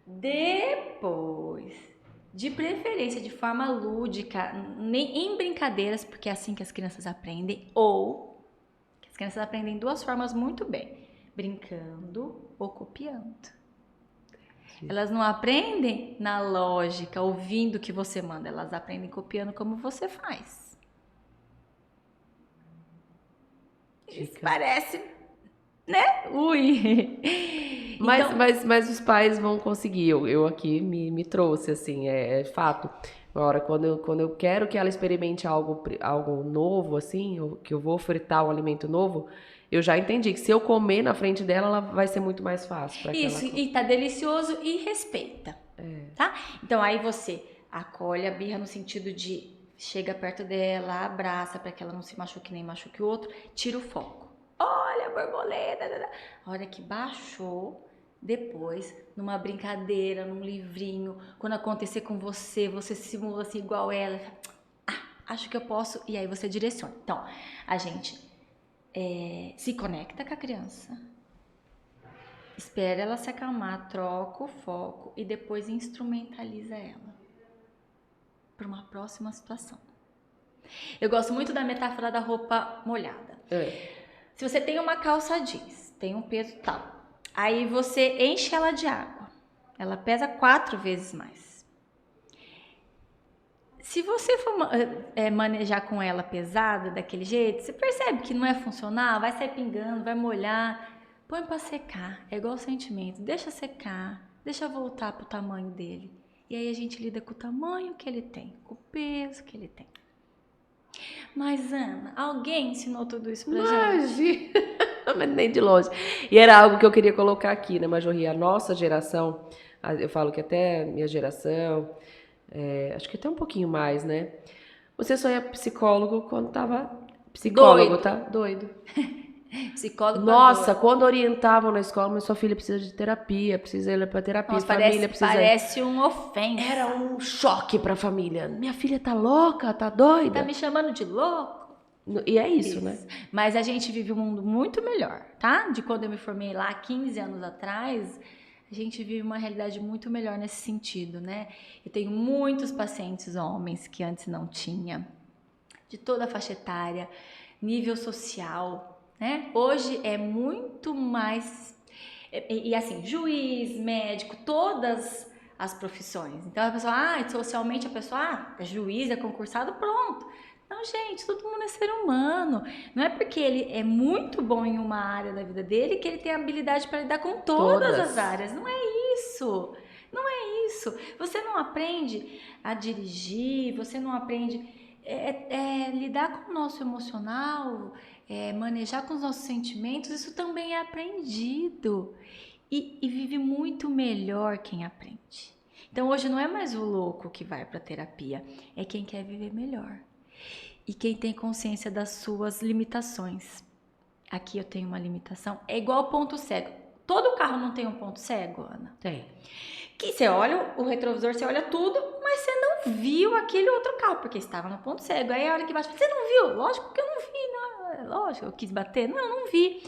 Depois, de preferência de forma lúdica, em brincadeiras, porque é assim que as crianças aprendem, ou as crianças aprendem duas formas muito bem. Brincando ou copiando. Elas não aprendem na lógica, ouvindo o que você manda. Elas aprendem copiando como você faz. Isso parece, né? Ui! Mas os pais vão conseguir. Eu aqui me trouxe, assim, é fato. Agora, quando eu quero que ela experimente algo novo, assim, que eu vou fritar um alimento novo, eu já entendi que se eu comer na frente dela, ela vai ser muito mais fácil. Pra isso, e tá delicioso e respeita, tá? Então, aí você acolhe a birra no sentido de chega perto dela, abraça para que ela não se machuque nem machuque o outro, tira o foco. Olha a borboleta, a hora que baixou, depois, numa brincadeira, num livrinho, quando acontecer com você simula assim igual ela, acho que eu posso, e aí você direciona. Então, a gente se conecta com a criança, espera ela se acalmar, troca o foco e depois instrumentaliza ela para uma próxima situação. Eu gosto muito da metáfora da roupa molhada. Se você tem uma calça jeans, tem um peso tal, aí você enche ela de água, ela pesa 4 vezes mais. Se você for manejar com ela pesada daquele jeito, você percebe que não é funcional, vai sair pingando, vai molhar. Põe para secar, é igual sentimento. Deixa secar, deixa voltar pro tamanho dele. E aí a gente lida com o tamanho que ele tem, com o peso que ele tem. Mas, Ana, alguém ensinou tudo isso pra gente? Mas nem de longe. E era algo que eu queria colocar aqui, né, Majorri? A nossa geração, eu falo que até minha geração... acho que até um pouquinho mais, né? Você só ia psicólogo quando tava... Psicólogo, tá? Doido. Psicólogo. Nossa, quando orientavam na escola, mas sua filha precisa de terapia, precisa ir pra terapia, nossa, família precisa... Parece um ofensa. Era um choque pra família. Minha filha tá louca, tá doida. Tá me chamando de louco? E é isso, né? Mas a gente vive um mundo muito melhor, tá? De quando eu me formei lá 15 anos atrás... A gente vive uma realidade muito melhor nesse sentido, né? Eu tenho muitos pacientes homens que antes não tinha, de toda a faixa etária, nível social, né? Hoje é muito mais... E assim, juiz, médico, todas as profissões. Então a pessoa, socialmente a pessoa, é juiz, é concursado, pronto. Não, gente, todo mundo é ser humano. Não é porque ele é muito bom em uma área da vida dele que ele tem habilidade para lidar com todas as áreas. Não é isso. Não é isso. Você não aprende a dirigir, você não aprende lidar com o nosso emocional, manejar com os nossos sentimentos. Isso também é aprendido. E vive muito melhor quem aprende. Então hoje não é mais o louco que vai para terapia, é quem quer viver melhor. E quem tem consciência das suas limitações. Aqui eu tenho uma limitação. É igual ponto cego. Todo carro não tem um ponto cego, Ana? Tem. Que você olha o retrovisor, você olha tudo, mas você não viu aquele outro carro, porque estava no ponto cego. Aí a hora que bate, você não viu? Lógico que eu não vi, não. Lógico, eu quis bater. Não, eu não vi.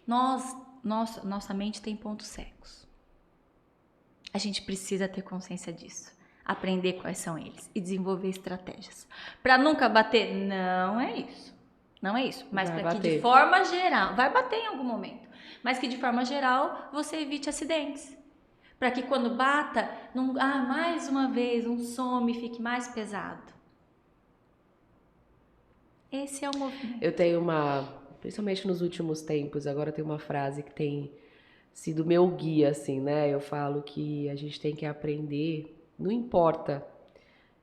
Nossa mente tem pontos cegos. A gente precisa ter consciência disso. Aprender quais são eles e desenvolver estratégias. Para nunca bater, não é isso. Não é isso. Mas para que de forma geral, vai bater em algum momento, mas que de forma geral você evite acidentes. Para que quando bata, não, mais uma vez, um some e fique mais pesado. Esse é o movimento. Eu tenho principalmente nos últimos tempos, agora tem uma frase que tem sido meu guia, assim, né? Eu falo que a gente tem que aprender, não importa,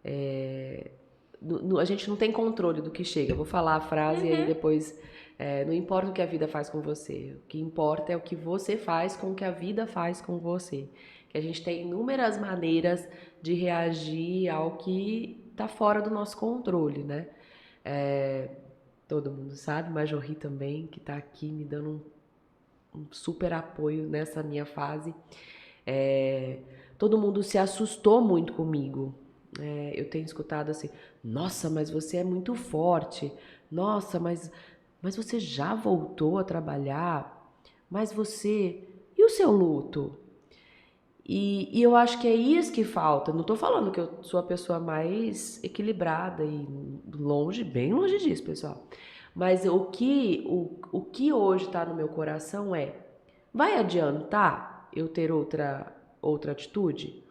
a gente não tem controle do que chega. Eu vou falar a frase e aí depois, não importa o que a vida faz com você, o que importa é o que você faz com o que a vida faz com você. Que a gente tem inúmeras maneiras de reagir ao que está fora do nosso controle, né? Todo mundo sabe, Marjorie também, que está aqui me dando um super apoio nessa minha fase. Todo mundo se assustou muito comigo. Eu tenho escutado assim, nossa, mas você é muito forte. Nossa, mas você já voltou a trabalhar? Mas você... E o seu luto? E eu acho que é isso que falta. Não tô falando que eu sou a pessoa mais equilibrada e bem longe disso, pessoal. Mas o que hoje tá no meu coração vai adiantar eu ter outra atitude?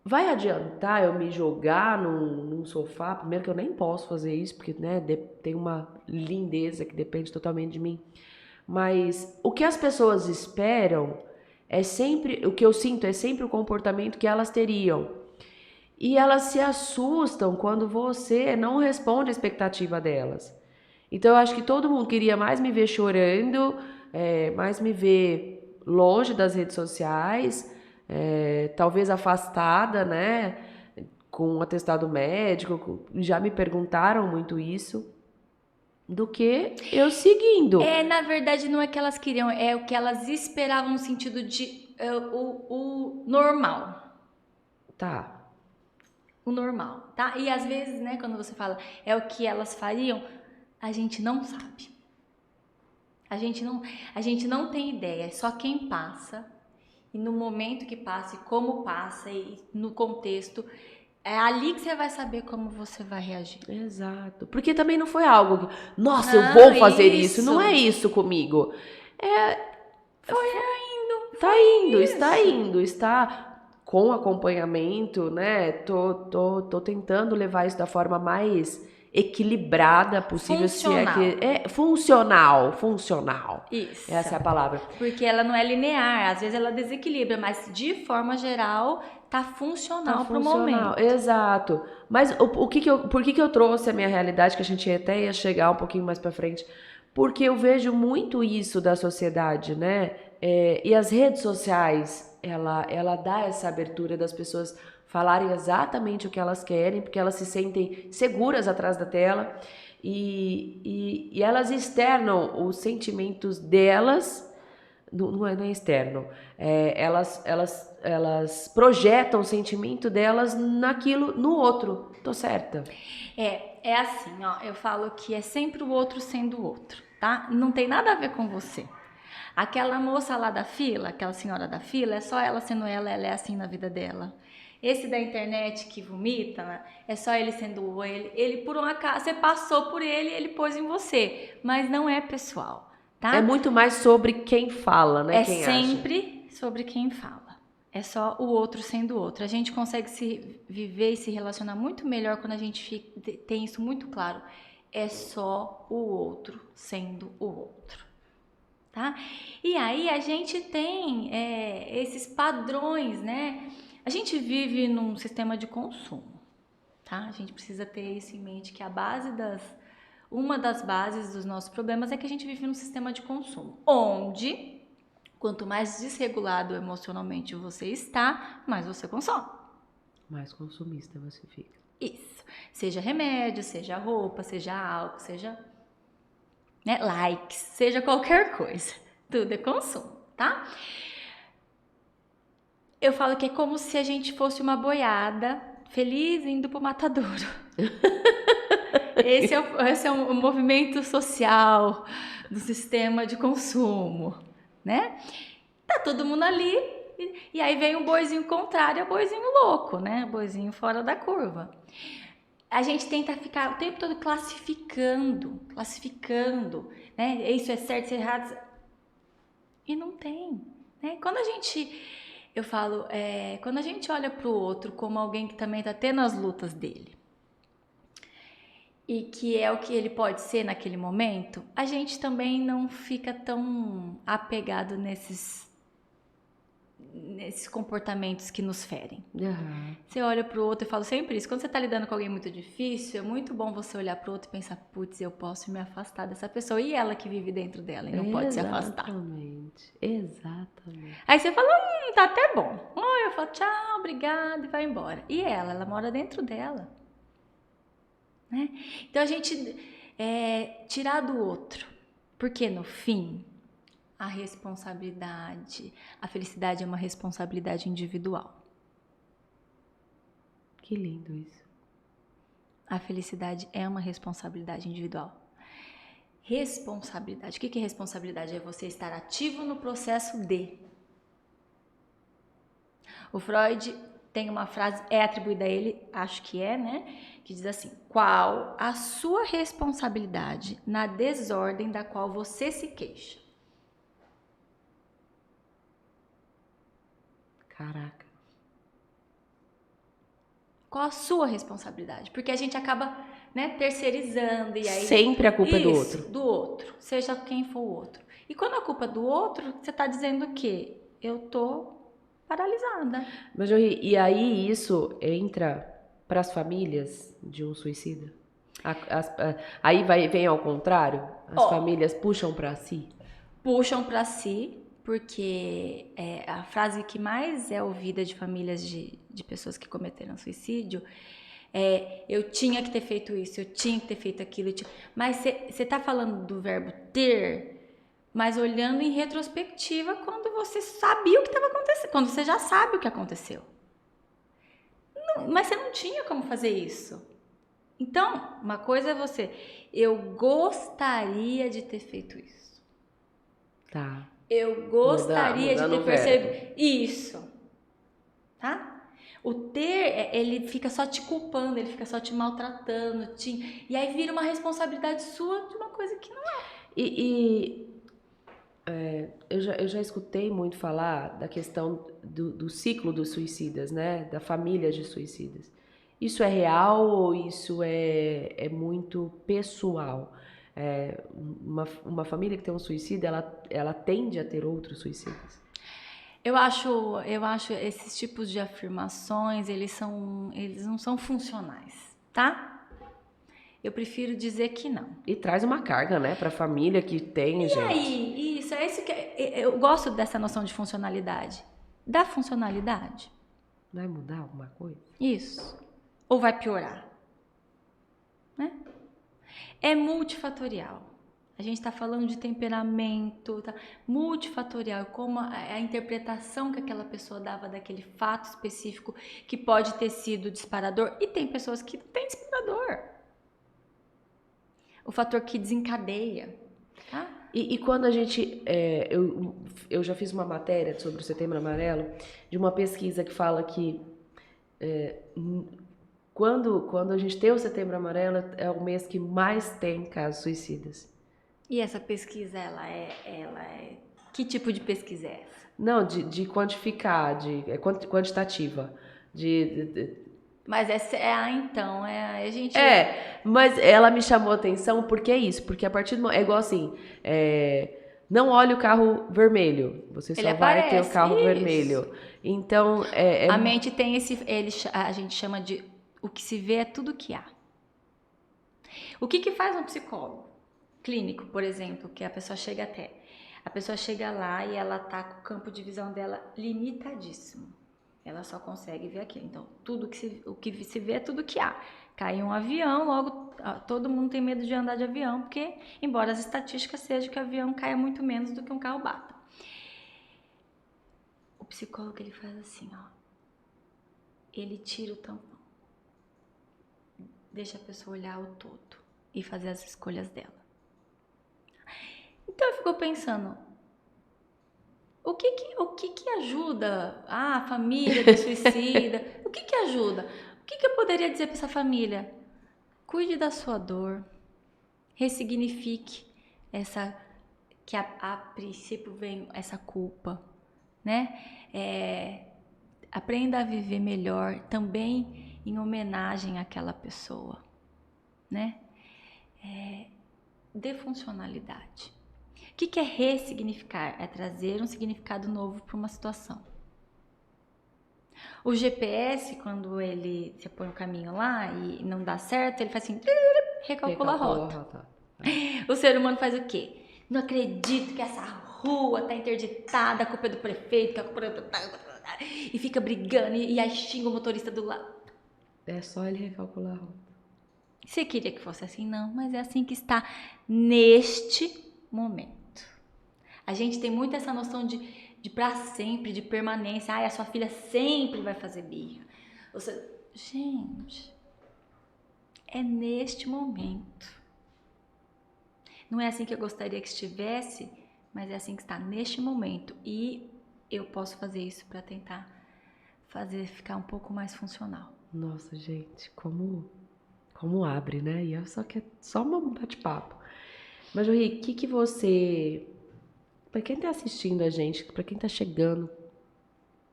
Vai adiantar eu me jogar num sofá? Primeiro que eu nem posso fazer isso, porque né, tem uma lindeza que depende totalmente de mim. Mas o que as pessoas esperam é sempre, o que eu sinto é sempre o comportamento que elas teriam. E elas se assustam quando você não responde a expectativa delas. Então eu acho que todo mundo queria mais me ver chorando, mais me ver longe das redes sociais, talvez afastada, né, com um atestado médico. Já me perguntaram muito isso. Do que eu seguindo. Na verdade, não é que elas queriam, é o que elas esperavam no sentido de o normal. Tá. O normal, tá? E às vezes, né, quando você fala é o que elas fariam, a gente não sabe. A gente não tem ideia, é só quem passa. E no momento que passa, e como passa, e no contexto, é ali que você vai saber como você vai reagir. Exato. Porque também não foi algo que, nossa, eu vou fazer isso. Não é isso comigo. Está indo, está com acompanhamento, né? Tô tentando levar isso da forma mais equilibrada possível. Funcional. Se é que funcional. Isso. Essa é a palavra. Porque ela não é linear, às vezes ela desequilibra, mas de forma geral tá funcional pro momento. Exato. Mas por que eu trouxe a minha realidade, que a gente até ia chegar um pouquinho mais pra frente? Porque eu vejo muito isso da sociedade, né? E as redes sociais, ela dá essa abertura das pessoas falarem exatamente o que elas querem, porque elas se sentem seguras atrás da tela e elas externam os sentimentos delas, não é externo, elas projetam o sentimento delas no outro. Tô certa? É assim, ó, eu falo que é sempre o outro sendo o outro, tá? Não tem nada a ver com você. Aquela moça lá da fila, aquela senhora da fila, é só ela sendo ela é assim na vida dela. Esse da internet que vomita, né, é só ele sendo ele por um acaso, você passou por ele pôs em você, mas não é pessoal, tá? É muito mais sobre quem fala, né? Quem sempre acha. Sobre quem fala. É só o outro sendo o outro. A gente consegue se viver e se relacionar muito melhor quando a gente tem isso muito claro. É só o outro sendo o outro, tá? E aí a gente tem esses padrões, né? A gente vive num sistema de consumo, tá? A gente precisa ter isso em mente, que uma das bases dos nossos problemas é que a gente vive num sistema de consumo, onde quanto mais desregulado emocionalmente você está, mais você consome. Mais consumista você fica. Isso. Seja remédio, seja roupa, seja álcool, seja likes, seja qualquer coisa. Tudo é consumo, tá? Eu falo que é como se a gente fosse uma boiada feliz indo pro matadouro. Esse é um movimento social do sistema de consumo, né? Tá todo mundo ali e aí vem um boizinho contrário, é o boizinho louco, né? Boizinho fora da curva. A gente tenta ficar o tempo todo classificando, né? Isso é certo, isso é errado. E não tem, né? Quando a gente olha pro outro como alguém que também tá tendo as lutas dele, e que é o que ele pode ser naquele momento, a gente também não fica tão apegado nesses comportamentos que nos ferem. Uhum. Você olha pro outro, eu falo sempre isso, quando você tá lidando com alguém muito difícil, é muito bom você olhar pro outro e pensar, putz, eu posso me afastar dessa pessoa, e ela que vive dentro dela e não pode se afastar. Exatamente. Aí você fala, tá até bom. Eu falo, tchau, obrigada, e vai embora. E ela mora dentro dela. Né? Então a gente tirar do outro, porque no fim a felicidade é uma responsabilidade individual. Que lindo isso. A felicidade é uma responsabilidade individual. Responsabilidade. O que é responsabilidade? É você estar ativo no processo de. O Freud tem uma frase, é atribuída a ele, acho que é, né? Que diz assim: qual a sua responsabilidade na desordem da qual você se queixa? Caraca. Qual a sua responsabilidade? Porque a gente acaba, né, terceirizando e aí sempre a culpa é do isso, outro. do outro, seja quem for o outro. E quando a culpa é do outro, você está dizendo o quê? Eu tô paralisada. Mas e aí isso entra para as famílias de um suicida? Aí vem ao contrário? As famílias puxam para si? Puxam para si, porque a frase que mais é ouvida de famílias de pessoas que cometeram suicídio é: eu tinha que ter feito isso, eu tinha que ter feito aquilo. Mas você tá falando do verbo ter, mas olhando em retrospectiva quando você sabia o que estava acontecendo, quando você já sabe o que aconteceu. Não, mas você não tinha como fazer isso. Então, uma coisa é eu gostaria de ter feito isso. Tá. Eu gostaria de ter percebido isso, tá? O ter, ele fica só te culpando, ele fica só te maltratando, e aí vira uma responsabilidade sua de uma coisa que não é. Eu já escutei muito falar da questão do ciclo dos suicidas, né? Da família de suicidas. Isso é real ou isso é muito pessoal? Uma família que tem um suicida, ela tende a ter outros suicidas? Eu acho esses tipos de afirmações, eles não são funcionais, tá? Eu prefiro dizer que não. E traz uma carga, né, pra família que tem, gente. E aí, isso que eu gosto dessa noção de funcionalidade. Da funcionalidade. Vai mudar alguma coisa? Isso. Ou vai piorar? Né? É multifatorial. A gente está falando de temperamento, tá? Multifatorial, como a interpretação que aquela pessoa dava daquele fato específico que pode ter sido disparador. E tem pessoas que não têm disparador. O fator que desencadeia. Tá? E quando a gente... eu já fiz uma matéria sobre o Setembro Amarelo, de uma pesquisa que fala que quando a gente tem o Setembro Amarelo, é o mês que mais tem casos suicidas. E essa pesquisa, ela é Que tipo de pesquisa é essa? Não, de quantificar, quantitativa. Mas essa então, a gente... Mas ela me chamou a atenção porque é isso, porque a partir do momento, é igual assim, não olhe o carro vermelho, você Ele só vai ter o aparece, carro isso. vermelho. Então, A mente tem a gente chama de o que se vê é tudo que há. O que faz um psicólogo clínico, por exemplo, que a pessoa chega até? A pessoa chega lá e ela tá com o campo de visão dela limitadíssimo. Ela só consegue ver aquilo. Então, o que se vê é tudo que há. Cai um avião, logo todo mundo tem medo de andar de avião, porque, embora as estatísticas sejam que o avião caia muito menos do que um carro bata. O psicólogo, ele faz assim, ó. Ele tira o tampão. Deixa a pessoa olhar o todo e fazer as escolhas dela. Então eu fico pensando, o que ajuda a família do suicida? O que ajuda? O que eu poderia dizer para essa família? Cuide da sua dor, ressignifique que a princípio vem essa culpa, né? Aprenda a viver melhor também em homenagem àquela pessoa, né? Dê funcionalidade. O que é ressignificar? É trazer um significado novo para uma situação. O GPS, quando você põe o caminho lá e não dá certo, ele faz assim, recalcula a rota. O ser humano faz o quê? Não acredito que essa rua tá interditada, a culpa é do prefeito, que a culpa é... E fica brigando e aí xinga o motorista do lado. É só ele recalcular a rota. Você queria que fosse assim? Não, mas é assim que está neste momento. A gente tem muito essa noção de pra sempre, de permanência. A sua filha sempre vai fazer birra. Gente, é neste momento. Não é assim que eu gostaria que estivesse, mas é assim que está neste momento. E eu posso fazer isso para tentar fazer ficar um pouco mais funcional. Nossa, gente, como abre, né? E eu só um bate-papo. Mas, Jory, o que você... Para quem tá assistindo a gente, para quem tá chegando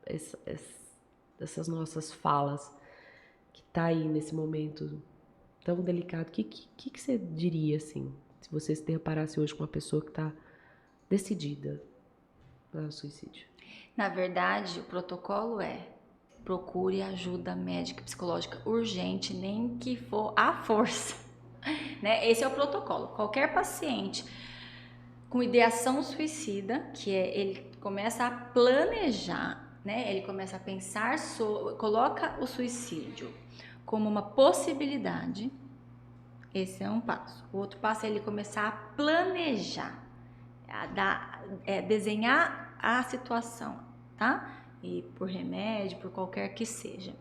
essas nossas falas, que tá aí nesse momento tão delicado, o que você diria, assim, se você se deparasse hoje com uma pessoa que tá decidida para o suicídio? Na verdade, o protocolo procure ajuda médica e psicológica urgente, nem que for à força, né? Esse é o protocolo. Qualquer paciente com ideação suicida, ele começa a planejar, né? Ele começa a pensar coloca o suicídio como uma possibilidade. Esse é um passo. O outro passo é ele começar a planejar, desenhar a situação, tá? E por remédio, por qualquer que seja.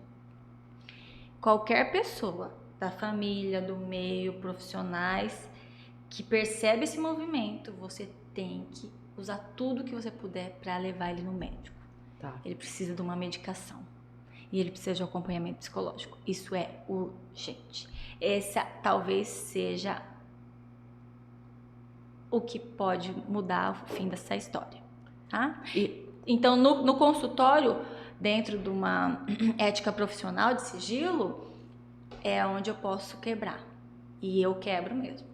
Qualquer pessoa da família, do meio, profissionais que percebe esse movimento, você tem que usar tudo que você puder para levar ele no médico. Tá. Ele precisa de uma medicação e ele precisa de um acompanhamento psicológico. Isso é urgente. Essa talvez seja o que pode mudar o fim dessa história, tá? Então, no consultório, dentro de uma ética profissional de sigilo, é onde eu posso quebrar. E eu quebro mesmo.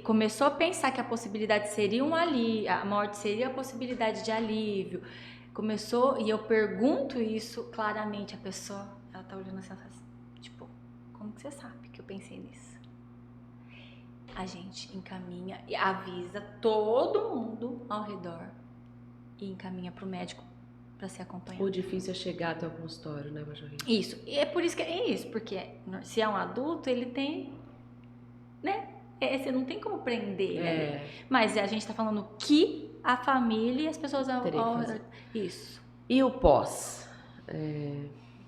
Começou a pensar que a possibilidade seria a morte seria a possibilidade de alívio. Começou, e eu pergunto isso claramente, a pessoa, ela tá olhando assim, tipo, como que você sabe que eu pensei nisso? A gente encaminha e avisa todo mundo ao redor e encaminha pro médico para ser acompanhado. O difícil é chegar até o consultório, né, Marjorie? Isso, e é por isso que porque se é um adulto, ele tem, né? Você não tem como prender ele ali. Mas a gente tá falando que a família e as pessoas isso. E o pós?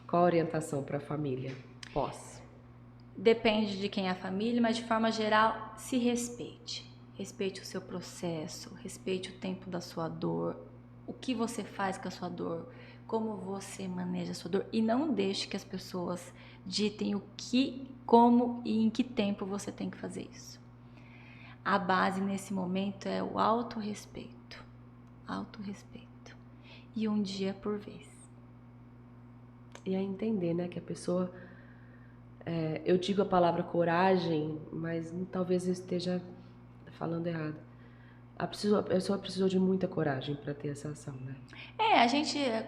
Qual a orientação para a família pós? Depende de quem é a família, mas de forma geral, se respeite. Respeite o seu processo, respeite o tempo da sua dor, o que você faz com a sua dor, como você maneja a sua dor, e não deixe que as pessoas ditem o que, como e em que tempo você tem que fazer isso. A base nesse momento é o autorrespeito. autorrespeito. E um dia por vez. E a entender, né, que a pessoa... eu digo a palavra coragem, mas talvez eu esteja falando errado. A pessoa precisou de muita coragem para ter essa ação, né?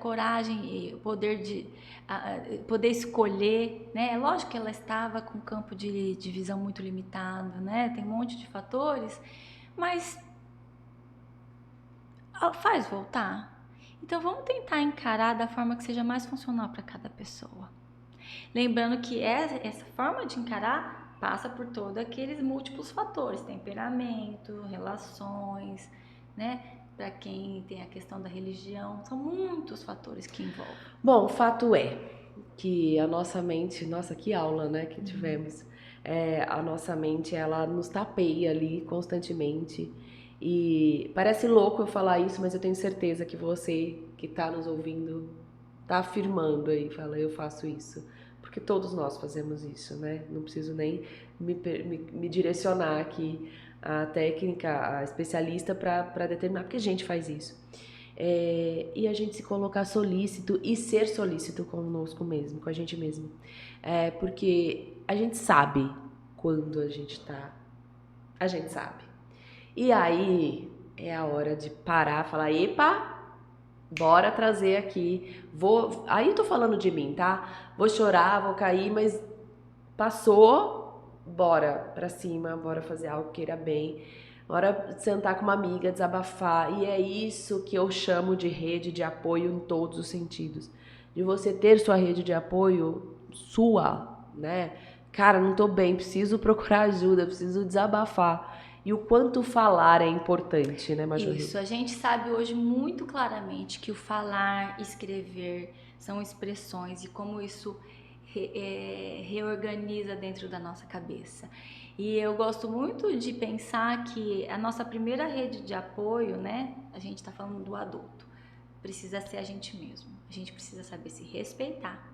Coragem e poder escolher, né? É lógico que ela estava com um campo de visão muito limitado, né? Tem um monte de fatores, mas faz voltar. Então vamos tentar encarar da forma que seja mais funcional para cada pessoa. Lembrando que essa forma de encarar passa por todos aqueles múltiplos fatores, temperamento, relações, né? Para quem tem a questão da religião, são muitos fatores que envolvem. Bom, o fato é que a nossa mente, nossa, que aula, né, que tivemos. A nossa mente, ela nos tapeia ali constantemente. E parece louco eu falar isso, mas eu tenho certeza que você que está nos ouvindo está afirmando aí, fala, eu faço isso. Porque todos nós fazemos isso, né? Não preciso nem me direcionar aqui a técnica, a especialista para determinar, porque a gente faz isso. E a gente se colocar solícito e ser solícito conosco mesmo, com a gente mesmo. Porque a gente sabe quando a gente tá. A gente sabe. E aí é a hora de parar, falar, epa, bora trazer aqui. Aí eu tô falando de mim, tá? Vou chorar, vou cair, mas passou, bora pra cima, bora fazer algo que queira bem. Bora sentar com uma amiga, desabafar. E é isso que eu chamo de rede de apoio em todos os sentidos. De você ter sua rede de apoio sua, né? Cara, não tô bem, preciso procurar ajuda, preciso desabafar. E o quanto falar é importante, né, Major? Isso, a gente sabe hoje muito claramente que o falar, escrever são expressões e como isso reorganiza dentro da nossa cabeça. E eu gosto muito de pensar que a nossa primeira rede de apoio, né? A gente está falando do adulto, precisa ser a gente mesmo. A gente precisa saber se respeitar.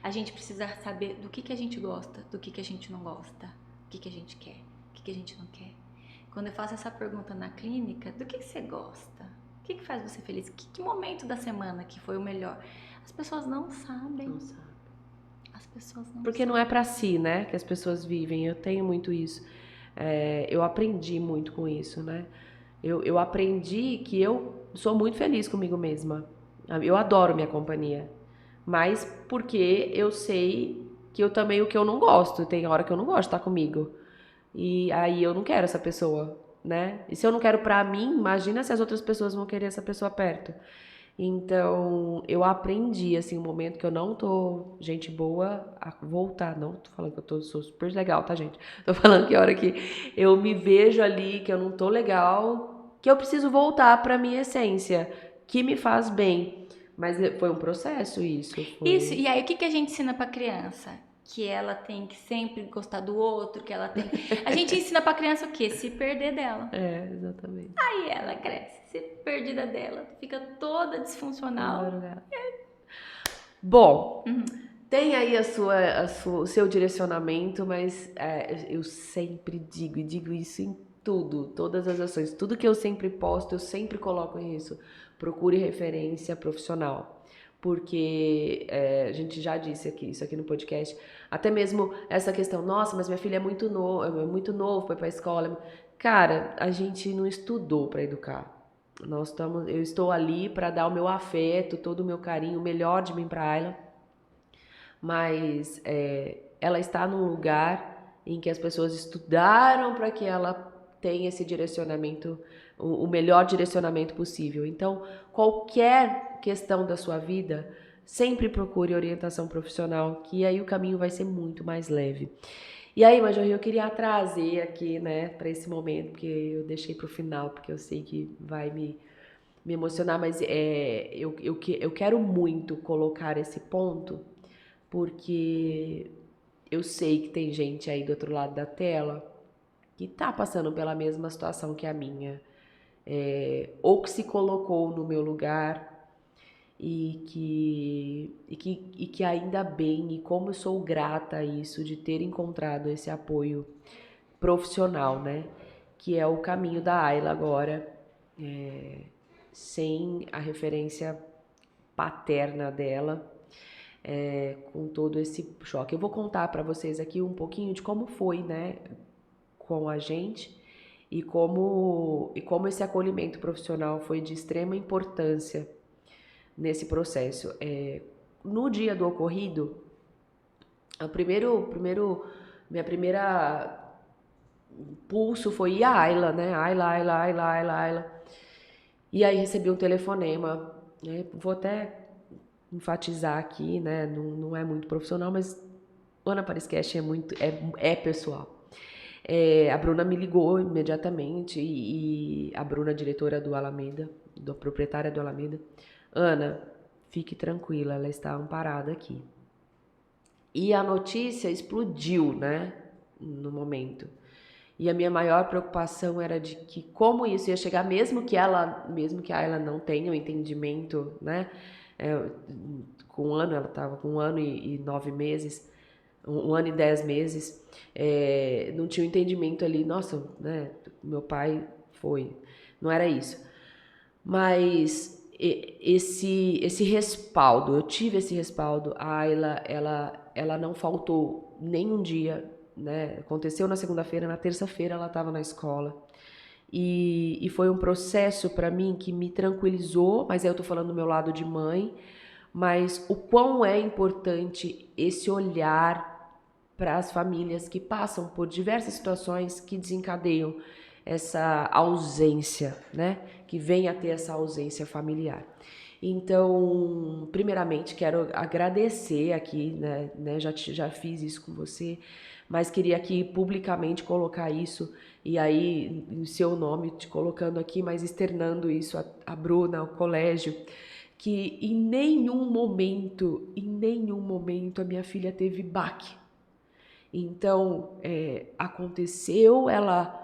A gente precisa saber do que a gente gosta, do que a gente não gosta, o que a gente quer, o que a gente não quer. Quando eu faço essa pergunta na clínica, do que você gosta? O que faz você feliz? Que momento da semana que foi o melhor? As pessoas não sabem. Não sabe. As pessoas não Porque sabem. não é pra si, né, que as pessoas vivem. Eu tenho muito isso. Eu aprendi muito com isso, né? Eu aprendi que eu sou muito feliz comigo mesma. Eu adoro minha companhia. Mas porque eu sei que eu também, o que eu não gosto, tem hora que eu não gosto de estar comigo. E aí eu não quero essa pessoa, né? E se eu não quero pra mim, imagina se as outras pessoas vão querer essa pessoa perto. Então, eu aprendi, assim, um momento que eu não tô gente boa, a voltar. Não tô falando que sou super legal, tá, gente? Tô falando que a hora que eu me vejo ali, que eu não tô legal, que eu preciso voltar pra minha essência, que me faz bem. Mas foi um processo isso. Isso, e aí o que a gente ensina pra criança? Que ela tem que sempre gostar do outro, que ela tem... A gente ensina pra criança o quê? Se perder dela. Exatamente. Aí ela cresce, se perdida dela, fica toda disfuncional. Bom, tem aí o seu direcionamento, mas eu sempre digo, e digo isso em tudo, todas as ações, tudo que eu sempre posto, eu sempre coloco isso. Procure referência profissional. Porque a gente já disse isso aqui no podcast, até mesmo essa questão, nossa, mas minha filha é muito novo para ir para a escola. Cara, a gente não estudou para educar. Eu estou ali para dar o meu afeto, todo o meu carinho, o melhor de mim para Ayla. Mas ela está num lugar em que as pessoas estudaram para que ela tenha esse direcionamento, o melhor direcionamento possível. Então, qualquer questão da sua vida, sempre procure orientação profissional, que aí o caminho vai ser muito mais leve. E aí, Major, eu queria trazer aqui, né, para esse momento, porque eu deixei para o final, porque eu sei que vai me emocionar, mas eu quero muito colocar esse ponto, porque eu sei que tem gente aí do outro lado da tela que tá passando pela mesma situação que a minha, ou que se colocou no meu lugar e que ainda bem, e como eu sou grata a isso, de ter encontrado esse apoio profissional, né? Que é o caminho da Ayla agora, sem a referência paterna dela, com todo esse choque. Eu vou contar para vocês aqui um pouquinho de como foi, né, com a gente e como esse acolhimento profissional foi de extrema importância nesse processo. No dia do ocorrido, minha primeira pulso foi a Ayla, né? Ayla. E aí recebi um telefonema, né? Vou até enfatizar aqui, né? Não é muito profissional, mas o Ana Paris Cash é pessoal. A Bruna me ligou imediatamente e a Bruna, diretora do Alameda, proprietária do Alameda, Ana, fique tranquila, ela está amparada aqui. E a notícia explodiu, né? No momento. E a minha maior preocupação era de que como isso ia chegar, mesmo que ela não tenha o entendimento, né? Com um ano, ela estava com 1 ano e 9 meses, 1 ano e 10 meses, não tinha o entendimento ali, nossa, né? Meu pai foi, não era isso. Mas esse respaldo, eu tive esse respaldo, a Ayla, ela não faltou nem um dia, né? Aconteceu na segunda-feira, na terça-feira ela estava na escola. E foi um processo para mim que me tranquilizou, mas aí eu tô falando do meu lado de mãe, mas o quão é importante esse olhar para as famílias que passam por diversas situações que desencadeiam essa ausência, né? Que vem a ter essa ausência familiar. Então, primeiramente, quero agradecer aqui, né? Já fiz isso com você, mas queria aqui publicamente colocar isso, e aí, em seu nome, te colocando aqui, mas externando isso a Bruna, ao colégio, que em nenhum momento a minha filha teve baque. Então, aconteceu, ela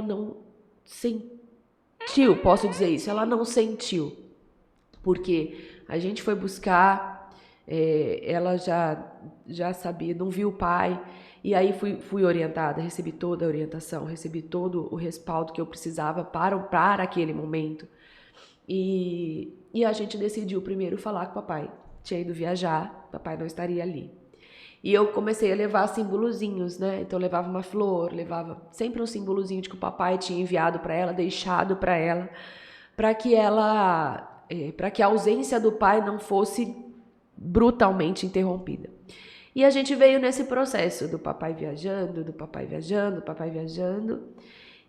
não sentiu, posso dizer isso, ela não sentiu, porque a gente foi buscar, ela já sabia, não viu o pai, e aí fui orientada, recebi toda a orientação, recebi todo o respaldo que eu precisava para aquele momento, e a gente decidiu primeiro falar com o papai, tinha ido viajar, papai não estaria ali. E eu comecei a levar símbolozinhos, né? Então eu levava uma flor, levava sempre um símbolozinho de que o papai tinha enviado para ela, deixado para ela, para que a ausência do pai não fosse brutalmente interrompida. E a gente veio nesse processo do papai viajando,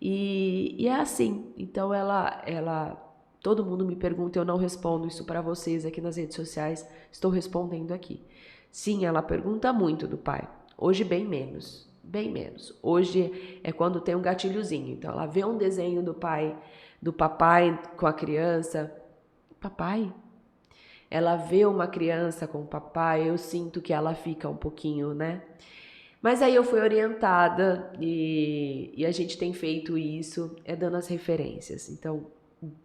e é assim. Então todo mundo me pergunta, eu não respondo isso para vocês aqui nas redes sociais, estou respondendo aqui. Sim, ela pergunta muito do pai. Hoje bem menos, bem menos. Hoje é quando tem um gatilhozinho. Então ela vê um desenho do papai com a criança. Papai? Ela vê uma criança com o papai, eu sinto que ela fica um pouquinho, né? Mas aí eu fui orientada e a gente tem feito isso, dando as referências. Então,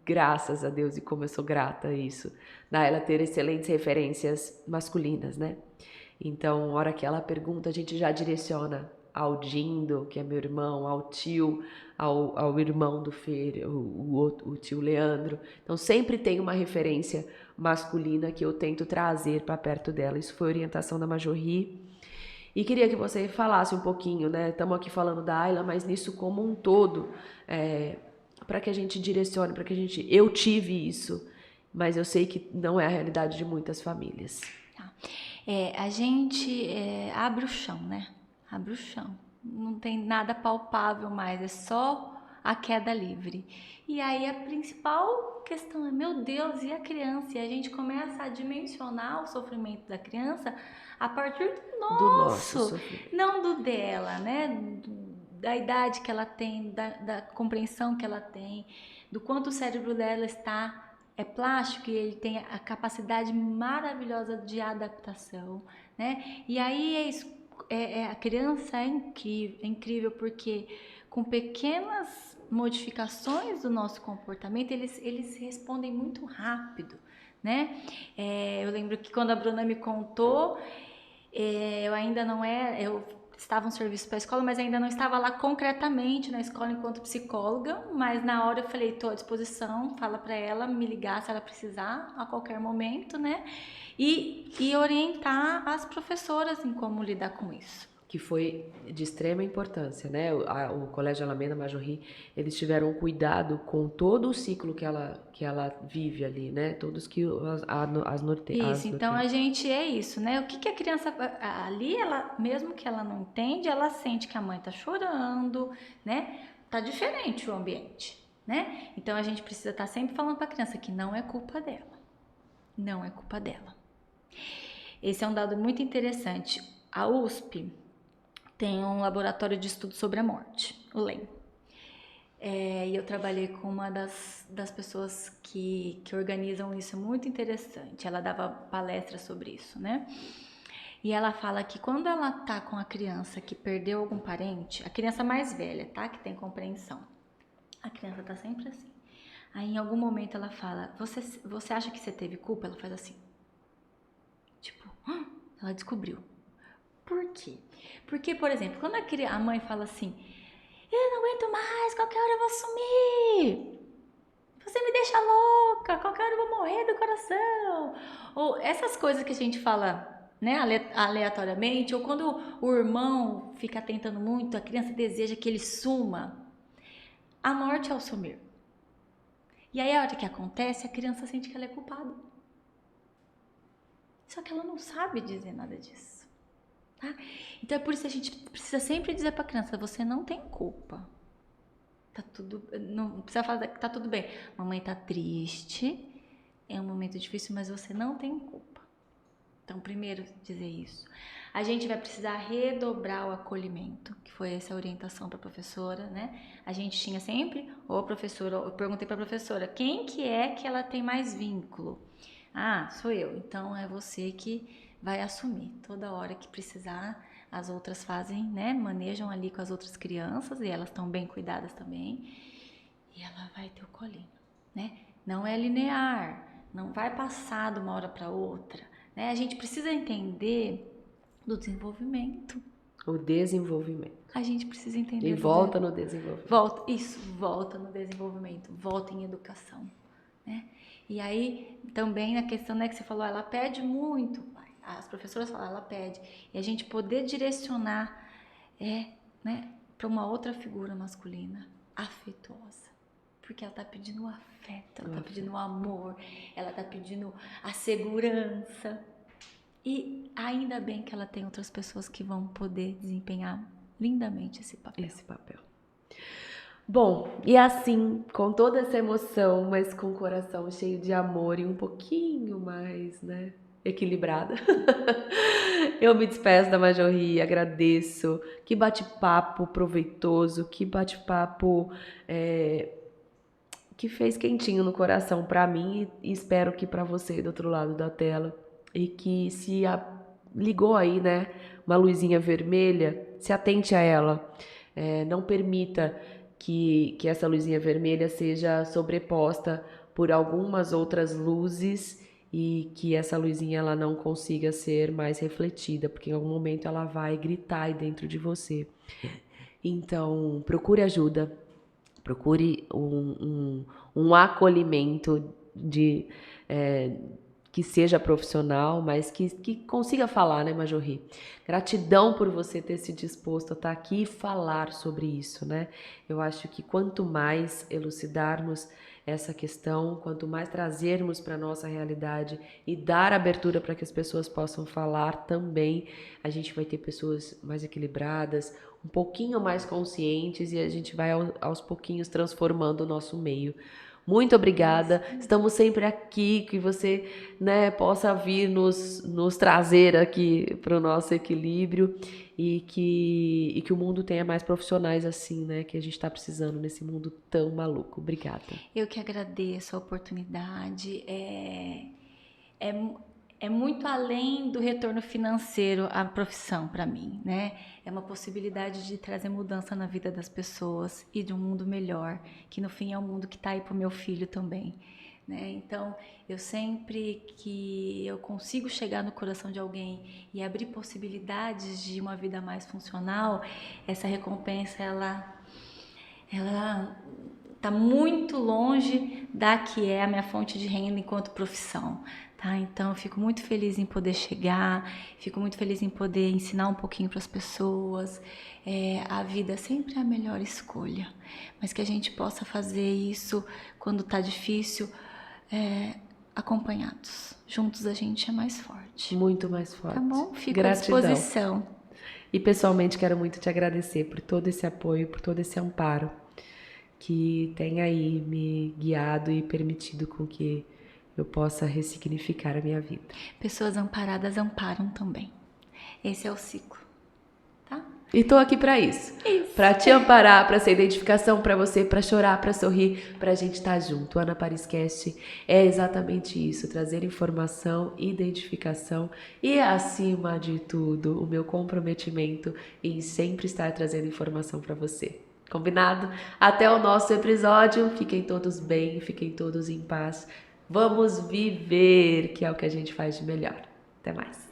graças a Deus, e como eu sou grata a isso, da ela ter excelentes referências masculinas, né? Então, na hora que ela pergunta, a gente já direciona ao Dindo, que é meu irmão, ao tio, ao irmão do Fer, o tio Leandro. Então, sempre tem uma referência masculina que eu tento trazer para perto dela. Isso foi orientação da Majorri. E queria que você falasse um pouquinho, né? Estamos aqui falando da Ayla, mas nisso como um todo, para que a gente direcione, eu tive isso, mas eu sei que não é a realidade de muitas famílias. Tá. A gente abre o chão, né? Abre o chão. Não tem nada palpável mais, é só a queda livre. E aí a principal questão é, meu Deus, e a criança? E a gente começa a dimensionar o sofrimento da criança a partir do nosso não do dela, né? Da idade que ela tem, da compreensão que ela tem, do quanto o cérebro dela está plástico e ele tem a capacidade maravilhosa de adaptação, né? E aí a criança é incrível porque com pequenas modificações do nosso comportamento eles respondem muito rápido, né? Eu lembro que quando a Bruna me contou, eu ainda não era, eu prestava um serviço para a escola, mas ainda não estava lá concretamente na escola enquanto psicóloga, mas na hora eu falei, estou à disposição, fala para ela me ligar se ela precisar a qualquer momento, né? E orientar as professoras em como lidar com isso. Que foi de extrema importância, né? O Colégio Alameda Majorri, eles tiveram um cuidado com todo o ciclo que ela vive ali, né? Todos que as Isso, então a gente é isso, né? O que a criança ali, ela, mesmo que ela não entende, ela sente que a mãe tá chorando, né? Tá diferente o ambiente, né? Então a gente precisa estar sempre falando para a criança que não é culpa dela. Não é culpa dela. Esse é um dado muito interessante. A USP tem um laboratório de estudo sobre a morte, o LEM. E eu trabalhei com uma das pessoas que organizam isso, muito interessante. Ela dava palestras sobre isso, né? E ela fala que quando ela tá com a criança que perdeu algum parente, a criança mais velha, tá? Que tem compreensão. A criança tá sempre assim. Aí em algum momento ela fala, você acha que você teve culpa? Ela faz assim. Tipo, ela descobriu. Por quê? Porque, por exemplo, quando a mãe fala assim, eu não aguento mais, qualquer hora eu vou sumir, você me deixa louca, qualquer hora eu vou morrer do coração. Ou essas coisas que a gente fala, né, aleatoriamente, ou quando o irmão fica tentando muito, a criança deseja que ele suma. A morte é o sumir. E aí a hora que acontece, a criança sente que ela é culpada. Só que ela não sabe dizer nada disso. Tá? Então é por isso que a gente precisa sempre dizer para a criança, você não tem culpa. Tá tudo, não precisa falar que tá tudo bem. Mamãe tá triste, é um momento difícil, mas você não tem culpa. Então, primeiro dizer isso. A gente vai precisar redobrar o acolhimento, que foi essa orientação para a professora, né? A gente tinha sempre, ou a professora, eu perguntei para a professora, quem que ela tem mais vínculo? Ah, sou eu. Então é você que vai assumir. Toda hora que precisar, as outras fazem, né? Manejam ali com as outras crianças e elas estão bem cuidadas também. E ela vai ter o colinho, né? Não é linear, não vai passar de uma hora para outra, né? A gente precisa entender do desenvolvimento. O desenvolvimento. A gente precisa entender. E volta no desenvolvimento. Volta no desenvolvimento, volta em educação, né? E aí, também na questão, né, que você falou, ela pede muito, as professoras falam, ela pede, e a gente poder direcionar, né, para uma outra figura masculina, afetuosa, porque ela tá pedindo o afeto, ela tá pedindo o amor, ela tá pedindo a segurança, e ainda bem que ela tem outras pessoas que vão poder desempenhar lindamente esse papel. Bom, e assim, com toda essa emoção, mas com o coração cheio de amor e um pouquinho mais, né, equilibrada, eu me despeço da Majorri, agradeço. Que bate-papo proveitoso, que bate-papo que fez quentinho no coração para mim e espero que para você do outro lado da tela. E que se ligou aí, né, uma luzinha vermelha, se atente a ela. Não permita que essa luzinha vermelha seja sobreposta por algumas outras luzes e que essa luzinha ela não consiga ser mais refletida, porque em algum momento ela vai gritar aí dentro de você. Então, procure ajuda, procure um acolhimento que seja profissional, mas que consiga falar, né, Majorri? Gratidão por você ter se disposto a estar aqui e falar sobre isso, né? Eu acho que quanto mais elucidarmos essa questão, quanto mais trazermos para a nossa realidade e dar abertura para que as pessoas possam falar também, a gente vai ter pessoas mais equilibradas, um pouquinho mais conscientes e a gente vai aos pouquinhos transformando o nosso meio. Muito obrigada, estamos sempre aqui, que você, né, possa vir nos trazer aqui para o nosso equilíbrio e que o mundo tenha mais profissionais assim, né, que a gente está precisando nesse mundo tão maluco. Obrigada. Eu que agradeço a oportunidade, é muito além do retorno financeiro a profissão para mim, né? É uma possibilidade de trazer mudança na vida das pessoas e de um mundo melhor, que no fim é um mundo que está aí para o meu filho também, né? Então, eu sempre que eu consigo chegar no coração de alguém e abrir possibilidades de uma vida mais funcional, essa recompensa, ela está muito longe da que é a minha fonte de renda enquanto profissão, tá? Então, eu fico muito feliz em poder chegar, fico muito feliz em poder ensinar um pouquinho para as pessoas. A vida sempre é a melhor escolha, mas que a gente possa fazer isso quando tá difícil, acompanhados. Juntos a gente é mais forte. Muito mais forte. Tá bom? Fico Gratidão. à disposição. E pessoalmente quero muito te agradecer por todo esse apoio, por todo esse amparo que tem aí me guiado e permitido com que eu possa ressignificar a minha vida. Pessoas amparadas amparam também. Esse é o ciclo, tá? E tô aqui pra isso. Pra te amparar, pra ser identificação pra você, pra chorar, pra sorrir, pra gente estar junto. O Ana Paris Cast é exatamente isso, trazer informação, identificação e, acima de tudo, o meu comprometimento em sempre estar trazendo informação pra você. Combinado? Até o nosso episódio. Fiquem todos bem, fiquem todos em paz. Vamos viver, que é o que a gente faz de melhor. Até mais.